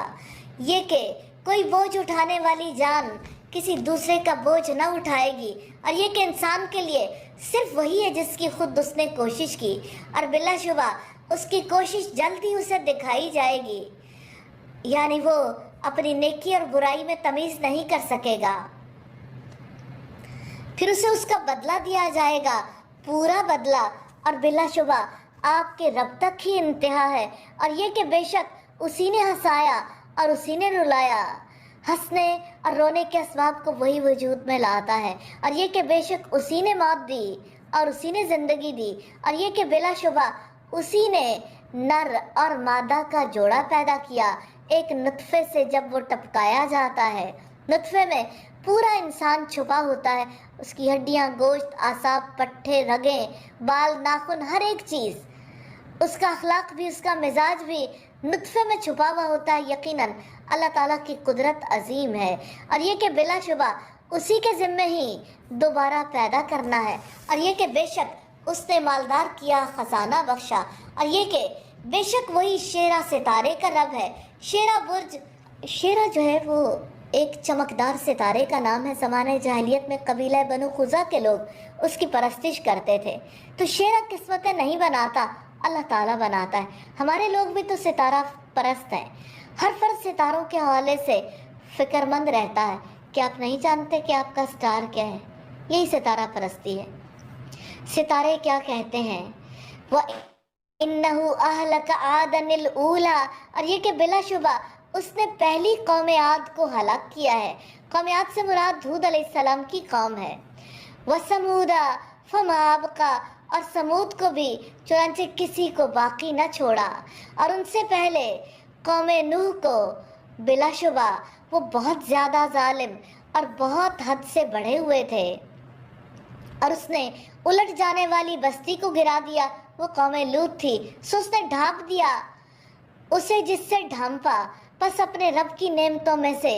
یہ کہ کوئی بوجھ اٹھانے والی جان کسی دوسرے کا بوجھ نہ اٹھائے گی، اور یہ کہ انسان کے لیے صرف وہی ہے جس کی خود اس نے کوشش کی، اور بلا شبہ اس کی کوشش جلد ہی اسے دکھائی جائے گی، یعنی وہ اپنی نیکی اور برائی میں تمیز نہیں کر سکے گا، پھر اسے اس کا بدلہ دیا جائے گا، پورا بدلہ، اور بلا شبہ آپ کے رب تک ہی انتہا ہے، اور یہ کہ بے شک اسی نے ہنسایا اور اسی نے رلایا، ہنسنے اور رونے کے اسباب کو وہی وجود میں لاتا ہے، اور یہ کہ بے شک اسی نے موت دی اور اسی نے زندگی دی، اور یہ کہ بلا شبہ اسی نے نر اور مادہ کا جوڑا پیدا کیا ایک نطفے سے۔ جب وہ ٹپکایا جاتا ہے، نطفے میں پورا انسان چھپا ہوتا ہے، اس کی ہڈیاں، گوشت، اعصاب، پٹھے، رگیں، بال، ناخن، ہر ایک چیز، اس کا اخلاق بھی، اس کا مزاج بھی نطفے میں چھپا ہوا ہوتا ہے۔ یقیناً اللہ تعالیٰ کی قدرت عظیم ہے، اور یہ کہ بلا شبہ اسی کے ذمے ہی دوبارہ پیدا کرنا ہے، اور یہ کہ بے شک اس نے مالدار کیا، خزانہ بخشا، اور یہ کہ بے شک وہی شیرہ ستارے کا رب ہے۔ شیرہ برج، شیرہ جو ہے وہ ایک چمکدار ستارے کا نام ہے۔ زمانہ جاہلیت میں قبیلہ بنو خزا کے لوگ اس کی پرستش کرتے تھے۔ تو شیرہ قسمتیں نہیں بناتا، اللہ تعالیٰ بناتا ہے۔ ہمارے لوگ بھی تو ستارہ پرست ہیں، ہر فرد ستاروں کے حوالے سے فکر مند رہتا ہے۔ کیا آپ نہیں جانتے کہ آپ کا سٹار کیا ہے؟ یہی ستارہ پرستی ہے۔ ستارے کیا کہتے ہیں؟ وَإِنَّهُ أَهْلَكَ عَادًا الْأُولَىٰ، اور یہ کہ بلا شبہ اس نے پہلی قوم عاد کو ہلاک کیا ہے۔ قوم عاد سے مراد ہود علیہ السلام کی قوم ہے۔ وَثَمُودَ فَمَا أَبْقَىٰ، اور سمود کو بھی چنانچہ کسی کو باقی نہ چھوڑا۔ اور ان سے پہلے قوم نوح کو بلا شبہ وہ بہت زیادہ ظالم اور بہت حد سے بڑھے ہوئے تھے، اور اس نے الٹ جانے والی بستی کو گرا دیا، وہ قوم لوط تھی، سو اس نے ڈھانپ دیا اسے جس سے ڈھانپا۔ پس اپنے رب کی نعمتوں میں سے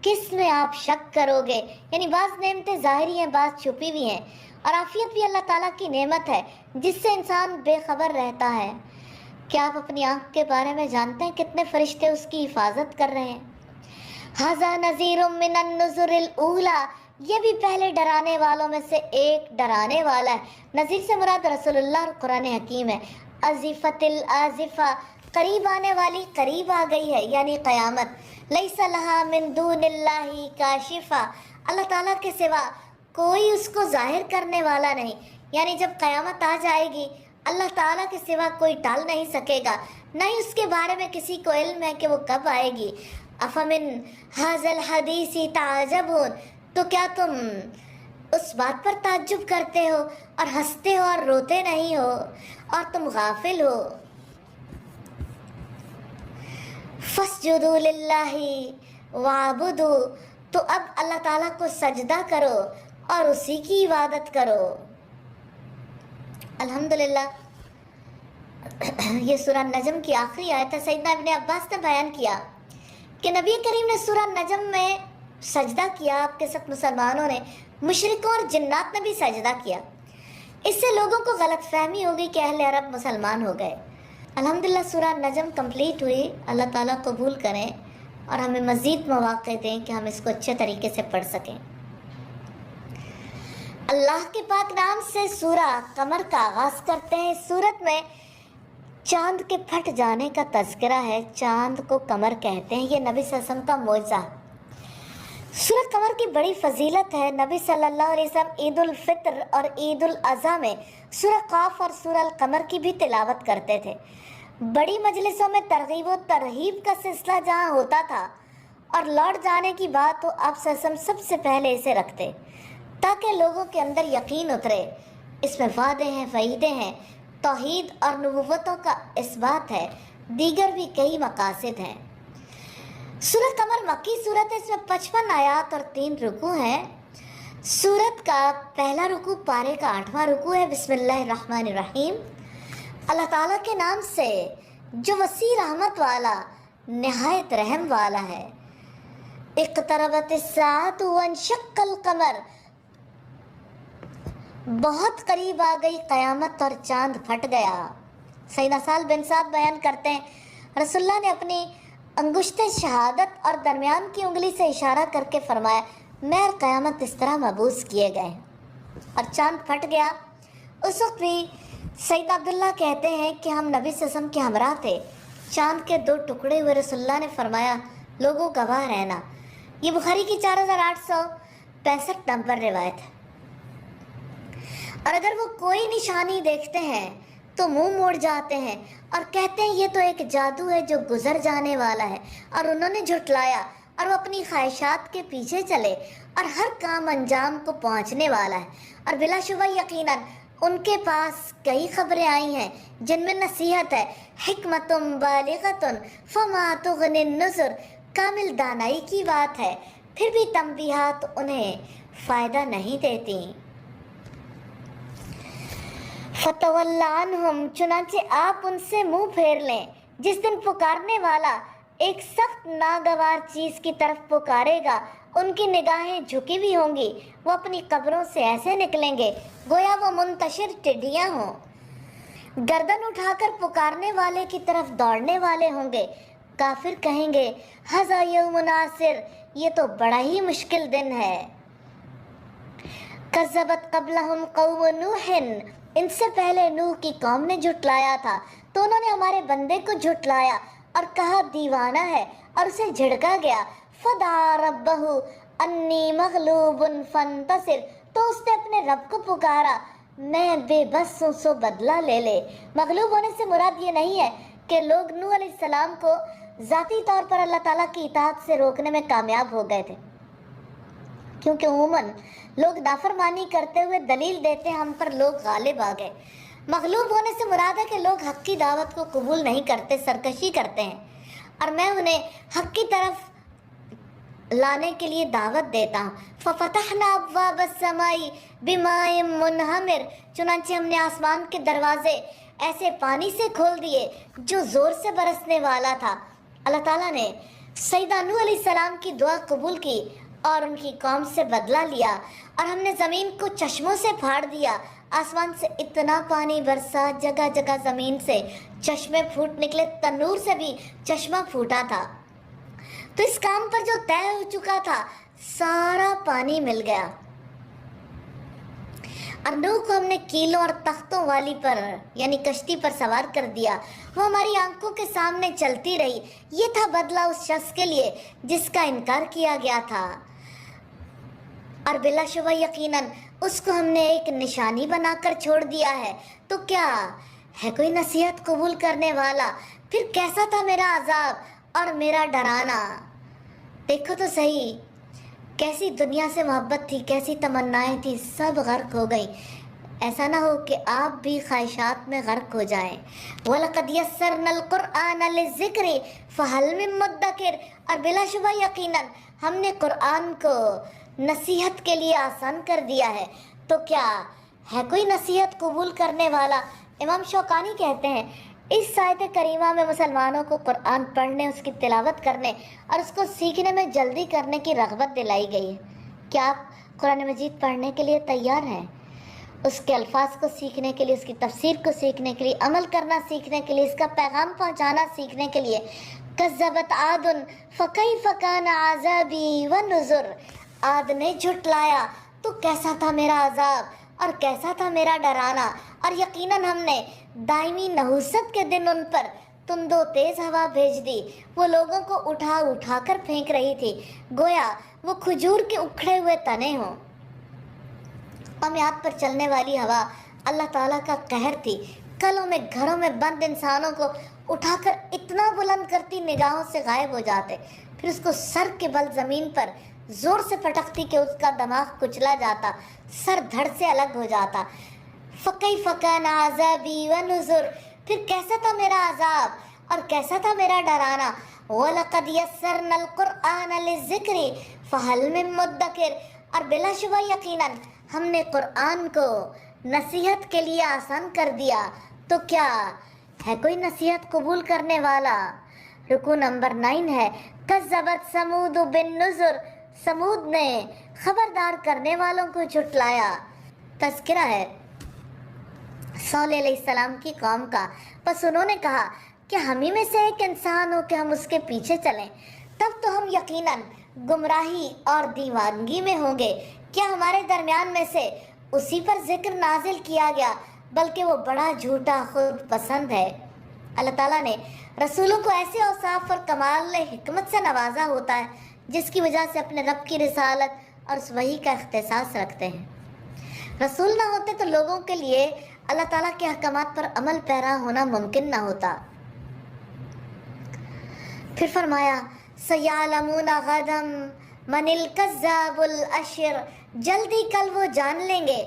کس میں آپ شک کرو گے؟ یعنی بعض نعمتیں ظاہری ہیں، بعض چھپی بھی ہیں، اور عافیت بھی اللہ تعالیٰ کی نعمت ہے جس سے انسان بے خبر رہتا ہے۔ کیا آپ اپنی آنکھ کے بارے میں جانتے ہیں کتنے فرشتے اس کی حفاظت کر رہے ہیں؟ ھذا نذیر من النذر الاولیٰ، یہ بھی پہلے ڈرانے والوں میں سے ایک ڈرانے والا ہے۔ نذیر سے مراد رسول اللہ اور قرآن حکیم ہے۔ ازفت الازفہ، قریب آنے والی، قریب آ گئی ہے، یعنی قیامت۔ لیس لہا من دون اللہ کاشفہ، اللہ تعالیٰ کے سوا کوئی اس کو ظاہر کرنے والا نہیں، یعنی جب قیامت آ جائے گی اللہ تعالیٰ کے سوا کوئی ٹال نہیں سکے گا، نہ ہی اس کے بارے میں کسی کو علم ہے کہ وہ کب آئے گی۔ افمن ھذا الحدیث تعجبون، تو کیا تم اس بات پر تعجب کرتے ہو اور ہنستے ہو اور روتے نہیں ہو، اور تم غافل ہو؟ فاسجدوا للہ وعبدوا، تو اب اللہ تعالیٰ کو سجدہ کرو اور اسی کی عبادت کرو۔ الحمدللہ، یہ سورہ نجم کی آخری آیت ہے۔ سیدنا ابن عباس نے بیان کیا کہ نبی کریم نے سورہ نجم میں سجدہ کیا، آپ کے ساتھ مسلمانوں نے، مشرکوں اور جنات نے بھی سجدہ کیا۔ اس سے لوگوں کو غلط فہمی ہوگی کہ اہل عرب مسلمان ہو گئے۔ الحمدللہ سورہ نجم کمپلیٹ ہوئی، اللہ تعالیٰ قبول کریں اور ہمیں مزید مواقع دیں کہ ہم اس کو اچھے طریقے سے پڑھ سکیں۔ اللہ کے پاک نام سے سورہ قمر کا آغاز کرتے ہیں۔ اس سورت میں چاند کے پھٹ جانے کا تذکرہ ہے، چاند کو قمر کہتے ہیں، یہ نبی صلی اللہ علیہ وسلم کا معجزہ۔ سورہ قمر کی بڑی فضیلت ہے۔ نبی صلی اللہ علیہ وسلم عید الفطر اور عید الاضحیٰ میں سورہ قاف اور سورہ القمر کی بھی تلاوت کرتے تھے۔ بڑی مجلسوں میں ترغیب و ترہیب کا سلسلہ جہاں ہوتا تھا اور لوٹ جانے کی بات تو آپ صلی اللہ علیہ وسلم سب سے پہلے اسے رکھتے تاکہ لوگوں کے اندر یقین اترے۔ اس میں وعدے ہیں، وعیدیں ہیں، توحید اور نبوتوں کا اثبات ہے، دیگر بھی کئی مقاصد ہیں۔ سورہ قمر مکی سورت ہے، اس میں 55 آیات اور 3 رکوع ہیں۔ سورت کا پہلا رکوع پارے کا 8واں رکوع ہے۔ بسم اللہ الرحمن الرحیم، اللہ تعالیٰ کے نام سے جو وسیع رحمت والا، نہایت رحم والا ہے۔ اقتربت الساعۃ وانشق القمر، بہت قریب آ گئی قیامت اور چاند پھٹ گیا۔ سیدنا سہل بن سعد بیان کرتے ہیں رسول اللہ نے اپنی انگشت شہادت اور درمیان کی انگلی سے اشارہ کر کے فرمایا، میں اور قیامت اس طرح مبعوث کیے گئے، اور چاند پھٹ گیا۔ اس وقت بھی سیدنا عبداللہ کہتے ہیں کہ ہم نبی صلی اللہ علیہ وسلم کے ہمراہ تھے، چاند کے 2 ٹکڑے ہوئے۔ رسول اللہ نے فرمایا، لوگوں گواہ رہنا۔ یہ بخاری کی 4865 نمبر روایت ہے۔ اور اگر وہ کوئی نشانی دیکھتے ہیں تو منہ موڑ جاتے ہیں اور کہتے ہیں یہ تو ایک جادو ہے جو گزر جانے والا ہے، اور انہوں نے جھٹلایا اور وہ اپنی خواہشات کے پیچھے چلے اور ہر کام انجام کو پہنچنے والا ہے، اور بلا شبہ یقیناً ان کے پاس کئی خبریں آئی ہیں جن میں نصیحت ہے، حکمتم بالغتن فما تغنی النذر، کامل دانائی کی بات ہے، پھر بھی تنبیہات انہیں فائدہ نہیں دیتی۔ فَتَوَلَّ عَنْهُمْ، چنانچہ آپ ان سے منہ پھیر لیں۔ جس دن پکارنے والا ایک سخت ناگوار چیز کی طرف پکارے گا، ان کی نگاہیں جھکی بھی ہوں گی، وہ اپنی قبروں سے ایسے نکلیں گے گویا وہ منتشر ٹڈیاں ہوں۔ گردن اٹھا کر پکارنے والے کی طرف دوڑنے والے ہوں گے۔ کافر کہیں گے ھذا یوم عاصر، یہ تو بڑا ہی مشکل دن ہے۔ کذبت قبلہم قوم نوح، ان سے پہلے نوح کی قوم نے جھٹلایا تھا، تو انہوں نے ہمارے بندے کو جھٹلایا اور کہا دیوانہ ہے، اور اسے جھڑکا گیا۔ فدعا ربہ انی مغلوب فانتصر، تو اس نے اپنے رب کو پکارا میں بے بس ہوں سو بدلہ لے لے۔ مغلوب ہونے سے مراد یہ نہیں ہے کہ لوگ نوح علیہ السلام کو ذاتی طور پر اللہ تعالیٰ کی اطاعت سے روکنے میں کامیاب ہو گئے تھے، کیونکہ عموماً لوگ نافرمانی کرتے ہوئے دلیل دیتے ہم پر لوگ غالب آ گئے۔ مغلوب ہونے سے مراد ہے کہ لوگ حق کی دعوت کو قبول نہیں کرتے، سرکشی کرتے ہیں، اور میں انہیں حق کی طرف لانے کے لیے دعوت دیتا ہوں۔ فَفَتَحْنَا أَبْوَابَ السَّمَاءِ بِمَاءٍ مُنْهَمِرٍ، چنانچہ ہم نے آسمان کے دروازے ایسے پانی سے کھول دیے جو زور سے برسنے والا تھا۔ اللہ تعالیٰ نے سیدنا نوح علیہ السلام کی دعا قبول کی اور ان کی قوم سے بدلہ لیا، اور ہم نے زمین کو چشموں سے پھاڑ دیا۔ آسمان سے اتنا پانی برسا، جگہ جگہ زمین سے چشمے پھوٹ نکلے، تنور سے بھی چشمہ پھوٹا تھا۔ تو اس کام پر جو طے ہو چکا تھا سارا پانی مل گیا، اور نوح کو ہم نے کیلوں اور تختوں والی پر یعنی کشتی پر سوار کر دیا، وہ ہماری آنکھوں کے سامنے چلتی رہی۔ یہ تھا بدلہ اس شخص کے لیے جس کا انکار کیا گیا تھا، اور بلا شبہ یقیناً اس کو ہم نے ایک نشانی بنا کر چھوڑ دیا ہے۔ تو کیا ہے کوئی نصیحت قبول کرنے والا؟ پھر کیسا تھا میرا عذاب اور میرا ڈرانا؟ دیکھو تو صحیح، کیسی دنیا سے محبت تھی، کیسی تمنائیں تھی، سب غرق ہو گئیں۔ ایسا نہ ہو کہ آپ بھی خواہشات میں غرق ہو جائیں۔ وَلَقَدْ يَسَّرْنَا الْقُرْآنَ لِلذِّكْرِ فَهَلْ مِن مُدَّكِرٍ، اور بلا شبہ یقیناً ہم نے قرآن کو نصیحت کے لیے آسان کر دیا ہے، تو کیا ہے کوئی نصیحت قبول کرنے والا؟ امام شوکانی کہتے ہیں اس آیت کریمہ میں مسلمانوں کو قرآن پڑھنے، اس کی تلاوت کرنے اور اس کو سیکھنے میں جلدی کرنے کی رغبت دلائی گئی ہے۔ کیا آپ قرآن مجید پڑھنے کے لیے تیار ہیں؟ اس کے الفاظ کو سیکھنے کے لیے، اس کی تفسیر کو سیکھنے کے لیے، عمل کرنا سیکھنے کے لیے، اس کا پیغام پہنچانا سیکھنے کے لیے۔ کذبت عاد فکیف کان عذابی ونذر، عاد نے جھٹلایا تو کیسا تھا میرا عذاب اور کیسا تھا میرا ڈرانا، اور یقیناً ہم نے دائمی نحوست کے دن ان پر تند و تیز ہوا بھیج دی، وہ لوگوں کو اٹھا اٹھا کر پھینک رہی تھی گویا وہ کھجور کے اکھڑے ہوئے تنے ہوں۔ قومیات پر چلنے والی ہوا اللہ تعالیٰ کا قہر تھی، کلوں میں گھروں میں بند انسانوں کو اٹھا کر اتنا بلند کرتی نگاہوں سے غائب ہو جاتے، پھر اس کو سر کے بل زمین پر زور سے پٹکتی کہ اس کا دماغ کچلا جاتا، سر دھڑ سے الگ ہو جاتا۔ فَكَيْفَ كَانَ عَذَابِي وَنُذُرِ، پھر کیسا تھا میرا عذاب اور کیسا تھا میرا ڈرانا۔ وَلَقَدْ يَسَّرْنَا الْقُرْآنَ لِلذِّكْرِ فَهَلْ مِن مُدَّكِرٍ، اور بلا شبہ یقیناً ہم نے قرآن کو نصیحت کے لیے آسان کر دیا، تو کیا ہے کوئی نصیحت قبول کرنے والا؟ رکوع نمبر 9 ہے کذبت ثمود بالنذر، سمود نے خبردار کرنے والوں کو جھٹلایا۔ تذکرہ ہے صالح علیہ السلام کی قوم کا، پس انہوں نے کہا کہ ہم ہی میں سے ایک انسان ہو کہ ہم اس کے پیچھے چلیں، تب تو ہم یقیناً گمراہی اور دیوانگی میں ہوں گے۔ کیا ہمارے درمیان میں سے اسی پر ذکر نازل کیا گیا، بلکہ وہ بڑا جھوٹا خود پسند ہے۔ اللہ تعالیٰ نے رسولوں کو ایسے اوصاف اور کمال حکمت سے نوازا ہوتا ہے جس کی وجہ سے اپنے رب کی رسالت اور اس وحی کا اختصاص رکھتے ہیں۔ رسول نہ ہوتے تو لوگوں کے لیے اللہ تعالیٰ کے احکامات پر عمل پیرا ہونا ممکن نہ ہوتا۔ پھر فرمایا سَيَعْلَمُونَ غَدًا مَنِ الْكَذَّابُ الْأَشِرُ، جلدی کل وہ جان لیں گے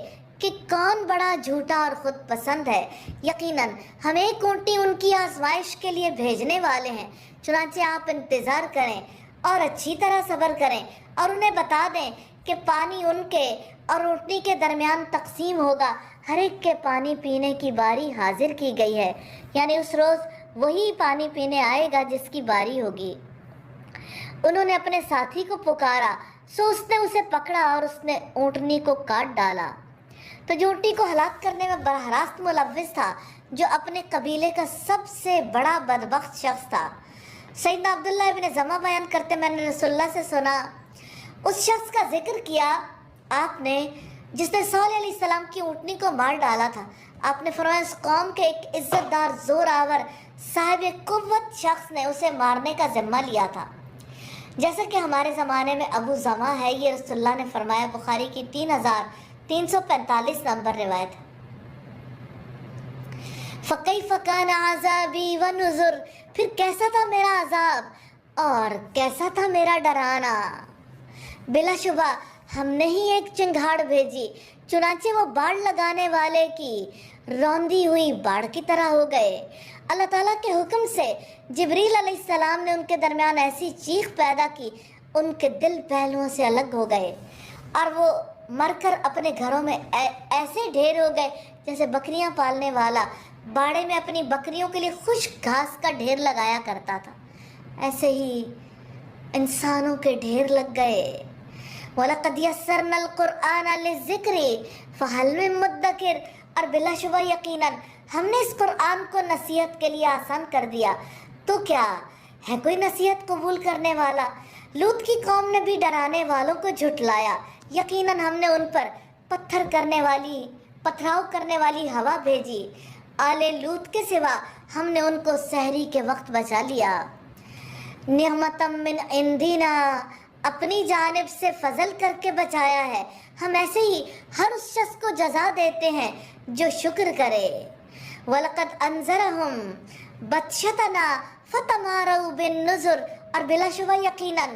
کہ کون بڑا جھوٹا اور خود پسند ہے۔ یقیناً ہم ایک اونٹنی ان کی آزمائش کے لیے بھیجنے والے ہیں، چنانچہ آپ انتظار کریں اور اچھی طرح صبر کریں اور انہیں بتا دیں کہ پانی ان کے اور اونٹنی کے درمیان تقسیم ہوگا، ہر ایک کے پانی پینے کی باری حاضر کی گئی ہے، یعنی اس روز وہی پانی پینے آئے گا جس کی باری ہوگی۔ انہوں نے اپنے ساتھی کو پکارا، سو اس نے اسے پکڑا اور اس نے اونٹنی کو کاٹ ڈالا۔ تو جو اونٹنی کو ہلاک کرنے میں براہ راست ملوث تھا، جو اپنے قبیلے کا سب سے بڑا بدبخت شخص تھا۔ سیدنا عبداللہ ابن زمہ بیان کرتے، میں نے رسول اللہ سے سنا، اس شخص کا ذکر کیا آپ نے جس نے صالح علیہ السلام کی اونٹنی کو مار ڈالا تھا۔ آپ نے فرمایا اس قوم کے ایک عزت دار زور آور صاحب قوت شخص نے اسے مارنے کا ذمہ لیا تھا، جیسا کہ ہمارے زمانے میں ابو زمہ ہے۔ یہ رسول اللہ نے فرمایا، بخاری کی 3345 نمبر روایت ہے۔ فَكَيْفَ كَانَ عَذَابِي وَنُذُرِ، پھر کیسا تھا میرا عذاب اور کیسا تھا میرا ڈرانا۔ بلا شبہ ہم نے ہی ایک چنگھاڑ بھیجی، چنانچہ وہ باڑ لگانے والے کی روندی ہوئی باڑ کی طرح ہو گئے۔ اللہ تعالیٰ کے حکم سے جبریل علیہ السلام نے ان کے درمیان ایسی چیخ پیدا کی، ان کے دل پہلوؤں سے الگ ہو گئے اور وہ مر کر اپنے گھروں میں ایسے ڈھیر ہو گئے جیسے بکریاں پالنے والا باڑے میں اپنی بکریوں کے لیے خشک گھاس کا ڈھیر لگایا کرتا تھا، ایسے ہی انسانوں کے ڈھیر لگ گئے۔ وَلَقَدْ يَسَّرْنَا الْقُرْآنَ لِلذِّكْرِ فَهَلْ مِن مُدَّكِرٍ، اور بلا شبہ یقیناً ہم نے اس قرآن کو نصیحت کے لیے آسان کر دیا، تو کیا ہے کوئی نصیحت قبول کرنے والا؟ لوط کی قوم نے بھی ڈرانے والوں کو جھٹلایا، یقیناً ہم نے ان پر پتھراؤ کرنے والی ہوا بھیجی، آل لوط کے سوا ہم نے ان کو سحری کے وقت بچا لیا۔ نعمتم من عندنا، اپنی جانب سے فضل کر کے بچایا ہے، ہم ایسے ہی ہر اس شخص کو جزا دیتے ہیں جو شکر کرے۔ وَلَقَدْ أَنذَرَهُمْ بَطْشَتَنَا فَتَمَارَوْا بِالنُّذُرِ، اور بلا شبہ یقیناً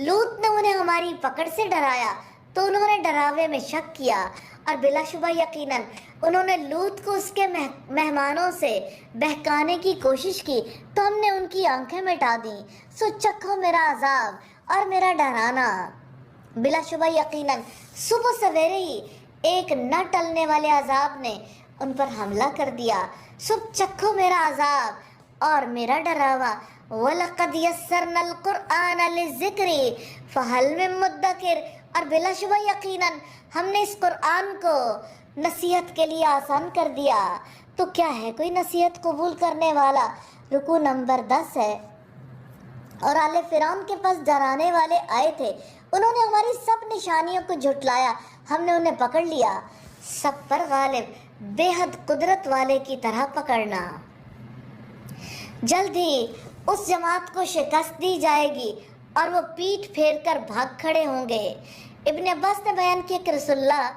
لوط نے انہیں ہماری پکڑ سے ڈرایا تو انہوں نے ڈراوے میں شک کیا، اور بلا شبہ یقیناً انہوں نے لوط کو اس کے مہمانوں سے بہکانے کی کوشش کی تو ہم نے ان کی آنکھیں مٹا دیں، سو چکھو میرا عذاب اور میرا ڈرانا۔ بلا شبہ یقیناً صبح سویرے ہی ایک نہ ٹلنے والے عذاب نے ان پر حملہ کر دیا، سب چکھو میرا عذاب اور میرا ڈراوا۔ وَلَقَدْ يَسَّرْنَا الْقُرْآنَ لِلذِّكْرِ فَهَلْ مِن مُدَّكِرٍ، اور بلا شبہ یقیناً ہم نے اس قرآن کو نصیحت کے لیے آسان کر دیا، تو کیا ہے کوئی نصیحت قبول کرنے والا؟ رکوع نمبر 10 ہے۔ اور آل فرعون کے پاس ڈرانے والے آئے تھے، انہوں نے ہماری سب نشانیوں کو جھٹلایا، ہم نے انہیں پکڑ لیا، سب پر غالب بے حد قدرت والے کی طرح پکڑنا۔ جلد ہی اس جماعت کو شکست دی جائے گی اور وہ پیٹھ پھیر کر بھاگ کھڑے ہوں گے۔ ابن عباس نے بیان کیا کہ رسول اللہ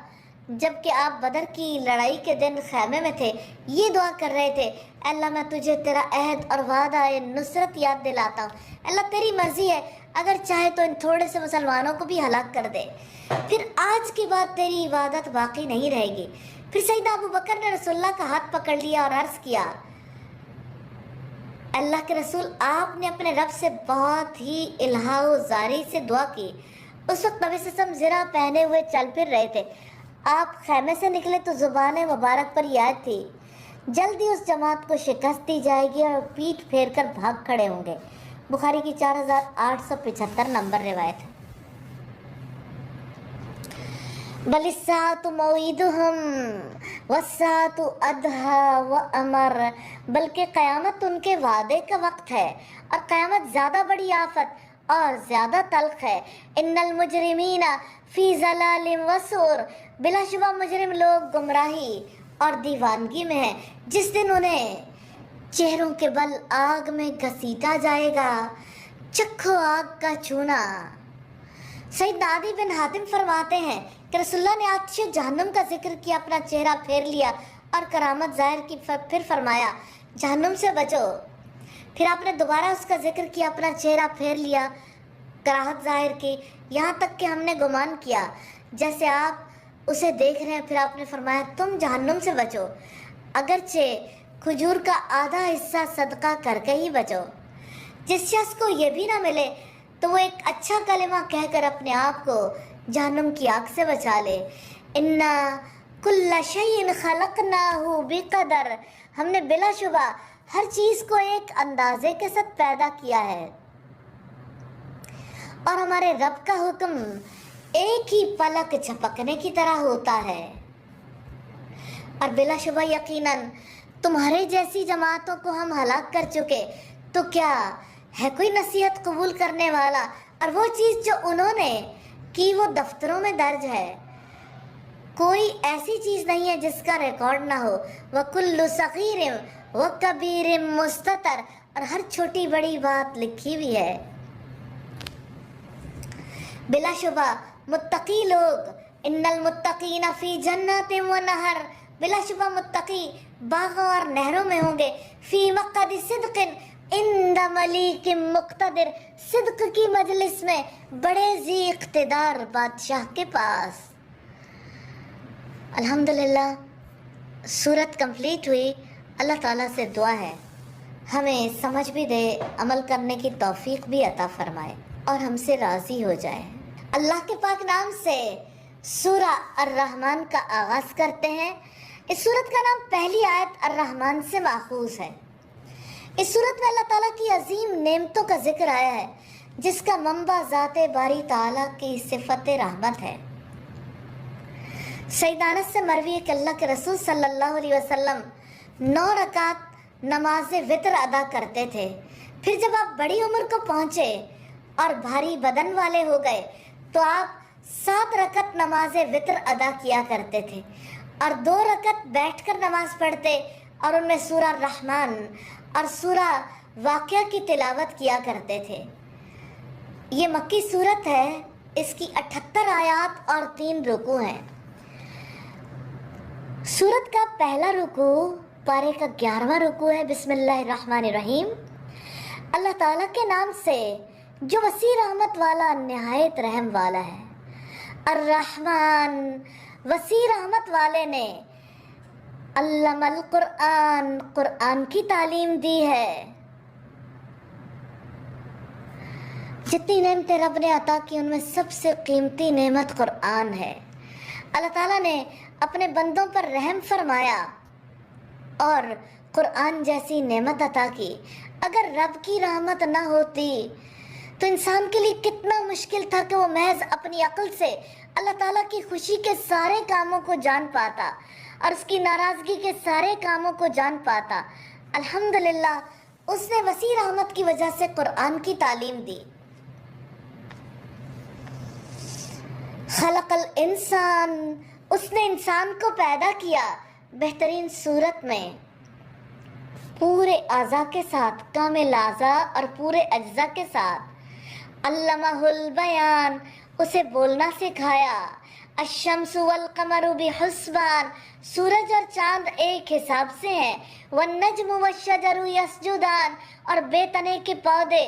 جبکہ آپ بدر کی لڑائی کے دن خیمے میں تھے، یہ دعا کر رہے تھے، اللہ میں تجھے تیرا عہد اور وعدہ نصرت یاد دلاتا ہوں، اللہ تیری مرضی ہے، اگر چاہے تو ان تھوڑے سے مسلمانوں کو بھی ہلاک کر دے، پھر آج کے بعد تیری عبادت باقی نہیں رہے گی۔ پھر سیدنا ابو بکر نے رسول اللہ کا ہاتھ پکڑ لیا اور عرض کیا، اللہ کے رسول، آپ نے اپنے رب سے بہت ہی الہا و زاری سے دعا کی۔ اس وقت نبی صلی اللہ علیہ وسلم زرہ پہنے ہوئے چل پھر رہے تھے، آپ خیمے سے نکلے تو زبان مبارک پر یہ آیت تھی، جلدی اس جماعت کو شکست دی جائے گی اور پیٹھ پھیر کر بھاگ کھڑے ہوں گے۔ بخاری کی 4875 نمبر روایت ہے۔ بل الساعة موعدهم والساعة أدهى وأمر، بلکہ قیامت ان کے وعدے کا وقت ہے اور قیامت زیادہ بڑی آفت اور زیادہ تلخ ہے۔ ان المجرمین فی ضلال وسعر، بلا شبہ مجرم لوگ گمراہی اور دیوانگی میں ہیں، جس دن انہیں چہروں کے بل آگ میں گھسیٹا جائے گا، چکھو آگ کا چونا۔ سیدنا عدی بن حاتم فرماتے ہیں کہ رسول اللہ نے آتش جہنم کا ذکر کیا، اپنا چہرہ پھیر لیا اور کرامت ظاہر کی، پھر فرمایا جہنم سے بچو۔ پھر آپ نے دوبارہ اس کا ذکر کیا، اپنا چہرہ پھیر لیا، کراہت ظاہر کی، یہاں تک کہ ہم نے گمان کیا جیسے آپ اسے دیکھ رہے ہیں، پھر آپ نے فرمایا تم جہنم سے بچو، اگرچہ کھجور کا آدھا حصہ صدقہ کر کے ہی بچو۔ جس شخص کو یہ بھی نہ ملے تو وہ ایک اچھا کلمہ کہہ کر اپنے آپ کو جہنم کی آگ سے بچا لے۔ اِنَّا كُلَّ شَيْءٍ خَلَقْنَاهُ بِقَدَرٍ، ہم نے بلا شبہ ہر چیز کو ایک اندازے کے ساتھ پیدا کیا ہے، اور ہمارے رب کا حکم ایک ہی پلک جھپکنے کی طرح ہوتا ہے۔ اور بلا شبہ یقیناً تمہارے جیسی جماعتوں کو ہم ہلاک کر چکے، تو کیا ہے کوئی نصیحت قبول کرنے والا؟ اور وہ چیز جو انہوں نے کی وہ دفتروں میں درج ہے، کوئی ایسی چیز نہیں ہے جس کا ریکارڈ نہ ہو۔ وَكُلُّ صَغِيرٍ وَكَبِيرٍ مُسْتَطَرٍ، اور ہر چھوٹی بڑی بات لکھی ہوئی ہے۔ بلا شبہ متقی لوگ، ان المتقین فی جنات و نہر، بلا شبہ متقی باغوں اور نہروں میں ہوں گے، فی مقعد صدق عند ملیک مقتدر، صدق کی مجلس میں بڑے ذی اقتدار بادشاہ کے پاس۔ الحمدللہ سورت کمپلیٹ ہوئی۔ اللہ تعالیٰ سے دعا ہے ہمیں سمجھ بھی دے، عمل کرنے کی توفیق بھی عطا فرمائے اور ہم سے راضی ہو جائے۔ اللہ کے پاک نام سے سورہ الرحمن کا آغاز کرتے ہیں۔ اس سورت کا نام پہلی آیت الرحمن سے ماخوذ ہے۔ اس سورت میں اللہ تعالیٰ کی عظیم نعمتوں کا ذکر آیا ہے، جس کا منبع ذات باری تعالیٰ کی صفت رحمت ہے۔ سیدنا انس سے مروی ہے کہ اللہ کے رسول صلی اللہ علیہ وسلم 9 رکعت نماز وتر ادا کرتے تھے، پھر جب آپ بڑی عمر کو پہنچے اور بھاری بدن والے ہو گئے تو آپ 7 رکعت نماز وتر ادا کیا کرتے تھے، اور 2 رکعت بیٹھ کر نماز پڑھتے اور ان میں سورہ الرحمن اور سورہ واقعہ کی تلاوت کیا کرتے تھے۔ یہ مکی سورت ہے، اس کی 78 آیات اور 3 رکوع ہیں۔ سورت کا پہلا رکوع پارے کا 11واں رکوع ہے۔ بسم اللہ الرحمن الرحیم، اللہ تعالیٰ کے نام سے جو وسیع رحمت والا نہایت رحم والا ہے۔ الرحمن، وسیع رحمت والے نے، علم القرآن، قرآن کی تعلیم دی ہے۔ جتنی نعمتیں رب نے عطا کی ان میں سب سے قیمتی نعمت قرآن ہے۔ اللہ تعالیٰ نے اپنے بندوں پر رحم فرمایا اور قرآن جیسی نعمت عطا کی۔ اگر رب کی رحمت نہ ہوتی تو انسان کے لیے کتنا مشکل تھا کہ وہ محض اپنی عقل سے اللہ تعالیٰ کی خوشی کے سارے کاموں کو جان پاتا اور اس کی ناراضگی کے سارے کاموں کو جان پاتا۔ الحمدللہ اس نے وسیع رحمت کی وجہ سے قرآن کی تعلیم دی۔ خلق الانسان، اس نے انسان کو پیدا کیا بہترین صورت میں، پورے اعضاء کے ساتھ، کامل اعضاء اور پورے اجزاء کے ساتھ۔ علمہ البیان، اسے بولنا سکھایا۔ الشمس والقمر بحسبان، سورج اور چاند ایک حساب سے ہیں۔ والنجم والشجر یسجدان، اور بے تنے کے پودے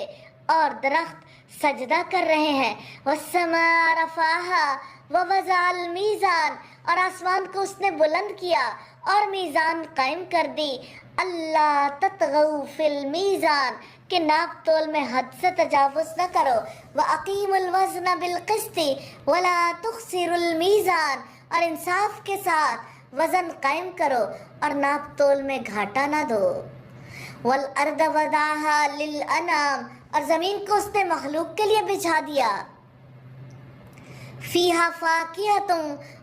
اور درخت سجدہ کر رہے ہیں۔ والسماء رفعها ووضع المیزان، اور آسمان کو اس نے بلند کیا اور میزان قائم کر دی۔ اللہ تطغوا فی المیزان، کہ ناپ تول میں حد سے تجاوز نہ کرو۔ وَأَقِيمُوا الْوَزْنَ بِالْقِسْطِ وَلَا تُخْسِرُوا الْمِيزَانَ، اور انصاف کے ساتھ وزن قائم کرو اور ناپ تول میں گھاٹا نہ دو۔ وَالْأَرْضَ وَضَعَهَا لِلْأَنَامِ، اور زمین کو اس نے مخلوق کے لیے بچھا دیا۔ فِيهَا فَاكِهَةٌ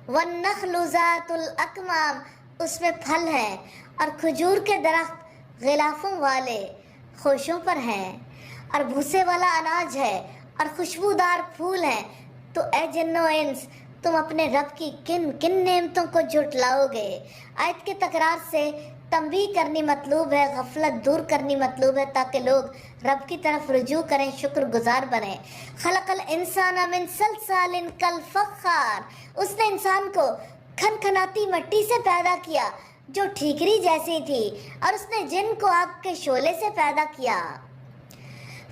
وَالنَّخْلُ ذَاتُ الْأَكْمَامِ، اس میں پھل ہیں اور کھجور کے درخت غلافوں والے خوشوں پر ہیں، اور بھوسے والا اناج ہے اور خوشبودار پھول ہیں۔ تو اے جن و انس، تم اپنے رب کی کن کن نعمتوں کو جھٹلاؤ گے؟ آیت کے تکرار سے تنبیہ کرنی مطلوب ہے، غفلت دور کرنی مطلوب ہے، تاکہ لوگ رب کی طرف رجوع کریں، شکر گزار بنیں۔ خلق الانسان من صلصال کالفخار، اس نے انسان کو کھنکھناتی مٹی سے پیدا کیا جو ٹھیکری جیسی تھی، اور اس نے جن کو آگ کے شعلے سے پیدا کیا۔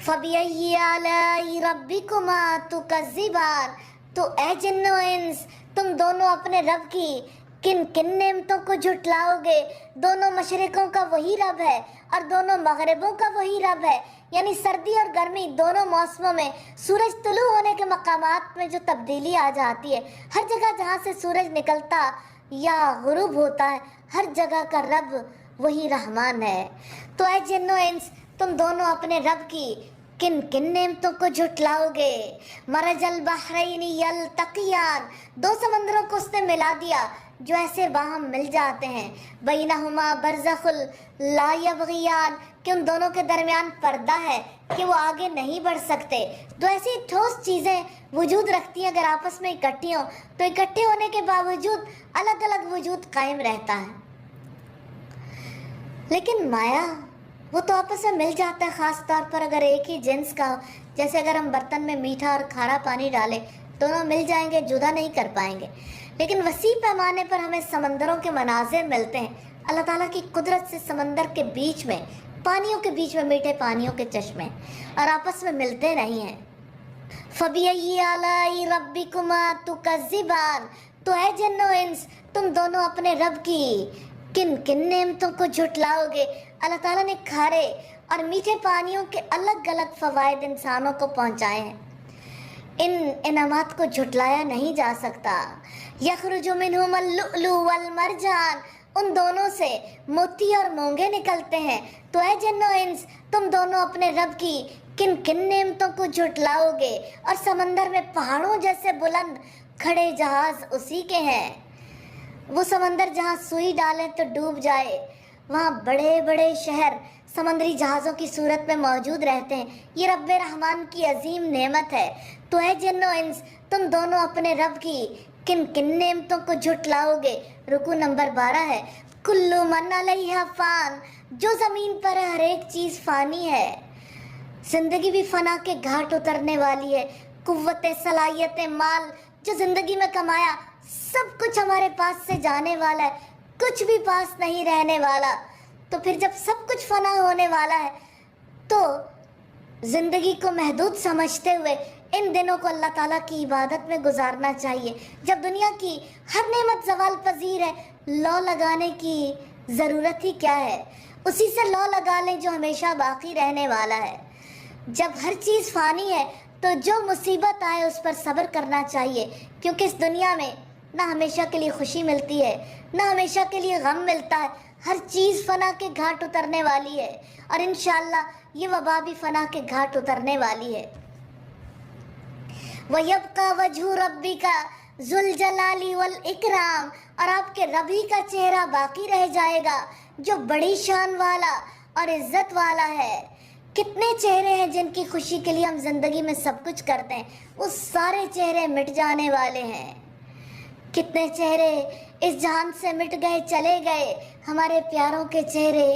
فَبِأَيِّ آلَاءِ رَبِّكُمَا تُكَذِّبَانِ، تو اے جن و انس تم دونوں اپنے رب کی کن کن نعمتوں کو جھٹلاؤ گے؟ دونوں مشرقوں کا وہی رب ہے اور دونوں مغربوں کا وہی رب ہے، یعنی سردی اور گرمی دونوں موسموں میں سورج طلوع ہونے کے مقامات میں جو تبدیلی آ جاتی ہے، ہر جگہ جہاں سے سورج نکلتا یا غروب ہوتا ہے، ہر جگہ کا رب وہی رحمان ہے۔ تو اے جن و انس، تم دونوں اپنے رب کی کن کن نعمتوں کو جھٹلاؤ گے؟ مرج البحرین یلتقیان، دو سمندروں کو اس نے ملا دیا جو ایسے باہم مل جاتے ہیں، بینہما برزخ لا یبغیان، کہ ان دونوں کے درمیان پردہ ہے کہ وہ آگے نہیں بڑھ سکتے۔ تو ایسی ٹھوس چیزیں وجود رکھتی ہیں، اگر آپس میں اکٹھی ہوں تو اکٹھے ہونے کے باوجود الگ الگ وجود قائم رہتا ہے، لیکن مایا وہ تو آپس میں مل جاتا ہے، خاص طور پر اگر ایک ہی جنس کا ہو۔ جیسے اگر ہم برتن میں میٹھا اور کھارا پانی ڈالیں، دونوں مل جائیں گے، جدا نہیں کر پائیں گے۔ لیکن وسیع پیمانے پر ہمیں سمندروں کے مناظر ملتے ہیں، اللہ تعالیٰ کی قدرت سے سمندر کے بیچ میں، پانیوں کے بیچ میں میٹھے پانیوں کے چشمے، اور آپس میں ملتے نہیں ہیں۔ فَبِأَيِّ آلَاءِ رَبِّكُمَا تُكَذِّبَانِ، تو اے جن و انس، تم دونوں اپنے رب کی کن کن نعمتوں کو جھٹلاؤ گے؟ اللہ تعالیٰ نے کھارے اور میٹھے پانیوں کے الگ الگ فوائد انسانوں کو پہنچائے ہیں، ان انعامات کو جھٹلایا نہیں جا سکتا۔ یخرج منہم اللؤلؤ والمرجان، ان دونوں سے موتی اور مونگے نکلتے ہیں۔ تو اے جن و انس، تم دونوں اپنے رب کی کن کن نعمتوں کو جھٹلاؤ گے؟ اور سمندر میں پہاڑوں جیسے بلند کھڑے جہاز اسی کے ہیں، وہ سمندر جہاں سوئی ڈالیں تو ڈوب جائے، وہاں بڑے بڑے شہر سمندری جہازوں کی صورت میں موجود رہتے ہیں۔ یہ رب رحمان کی عظیم نعمت ہے۔ تو اے جن و انس، تم دونوں اپنے رب کی کن کن نعمتوں کو جھٹلاؤ گے؟ رکوع نمبر 12 ہے۔ کل من علیہا فان، جو زمین پر ہر ایک چیز فانی ہے، زندگی بھی فنا کے گھاٹ اترنے والی ہے۔ قوت، صلاحیت، مال جو زندگی میں کمایا، سب کچھ ہمارے پاس سے جانے والا ہے، کچھ بھی پاس نہیں رہنے والا۔ تو پھر جب سب کچھ فنا ہونے والا ہے تو زندگی کو محدود سمجھتے ہوئے ان دنوں کو اللہ تعالیٰ کی عبادت میں گزارنا چاہیے۔ جب دنیا کی ہر نعمت زوال پذیر ہے، لو لگانے کی ضرورت ہی کیا ہے؟ اسی سے لو لگا لیں جو ہمیشہ باقی رہنے والا ہے۔ جب ہر چیز فانی ہے تو جو مصیبت آئے اس پر صبر کرنا چاہیے، کیونکہ اس دنیا میں نہ ہمیشہ کے لیے خوشی ملتی ہے، نہ ہمیشہ کے لیے غم ملتا ہے۔ ہر چیز فنا کے گھاٹ اترنے والی ہے، اور انشاءاللہ یہ وبا بھی فنا کے گھاٹ اترنے والی ہے۔ وَيَبْقَى وَجْهُ رَبِّكَ ذُو الْجَلَالِ وَالْإِكْرَامِ، اور آپ کے رب ہی کا چہرہ باقی رہ جائے گا جو بڑی شان والا اور عزت والا ہے۔ کتنے چہرے ہیں جن کی خوشی کے لیے ہم زندگی میں سب کچھ کرتے ہیں، وہ سارے چہرے مٹ جانے والے ہیں۔ کتنے چہرے اس جہان سے مٹ گئے، چلے گئے، ہمارے پیاروں کے چہرے،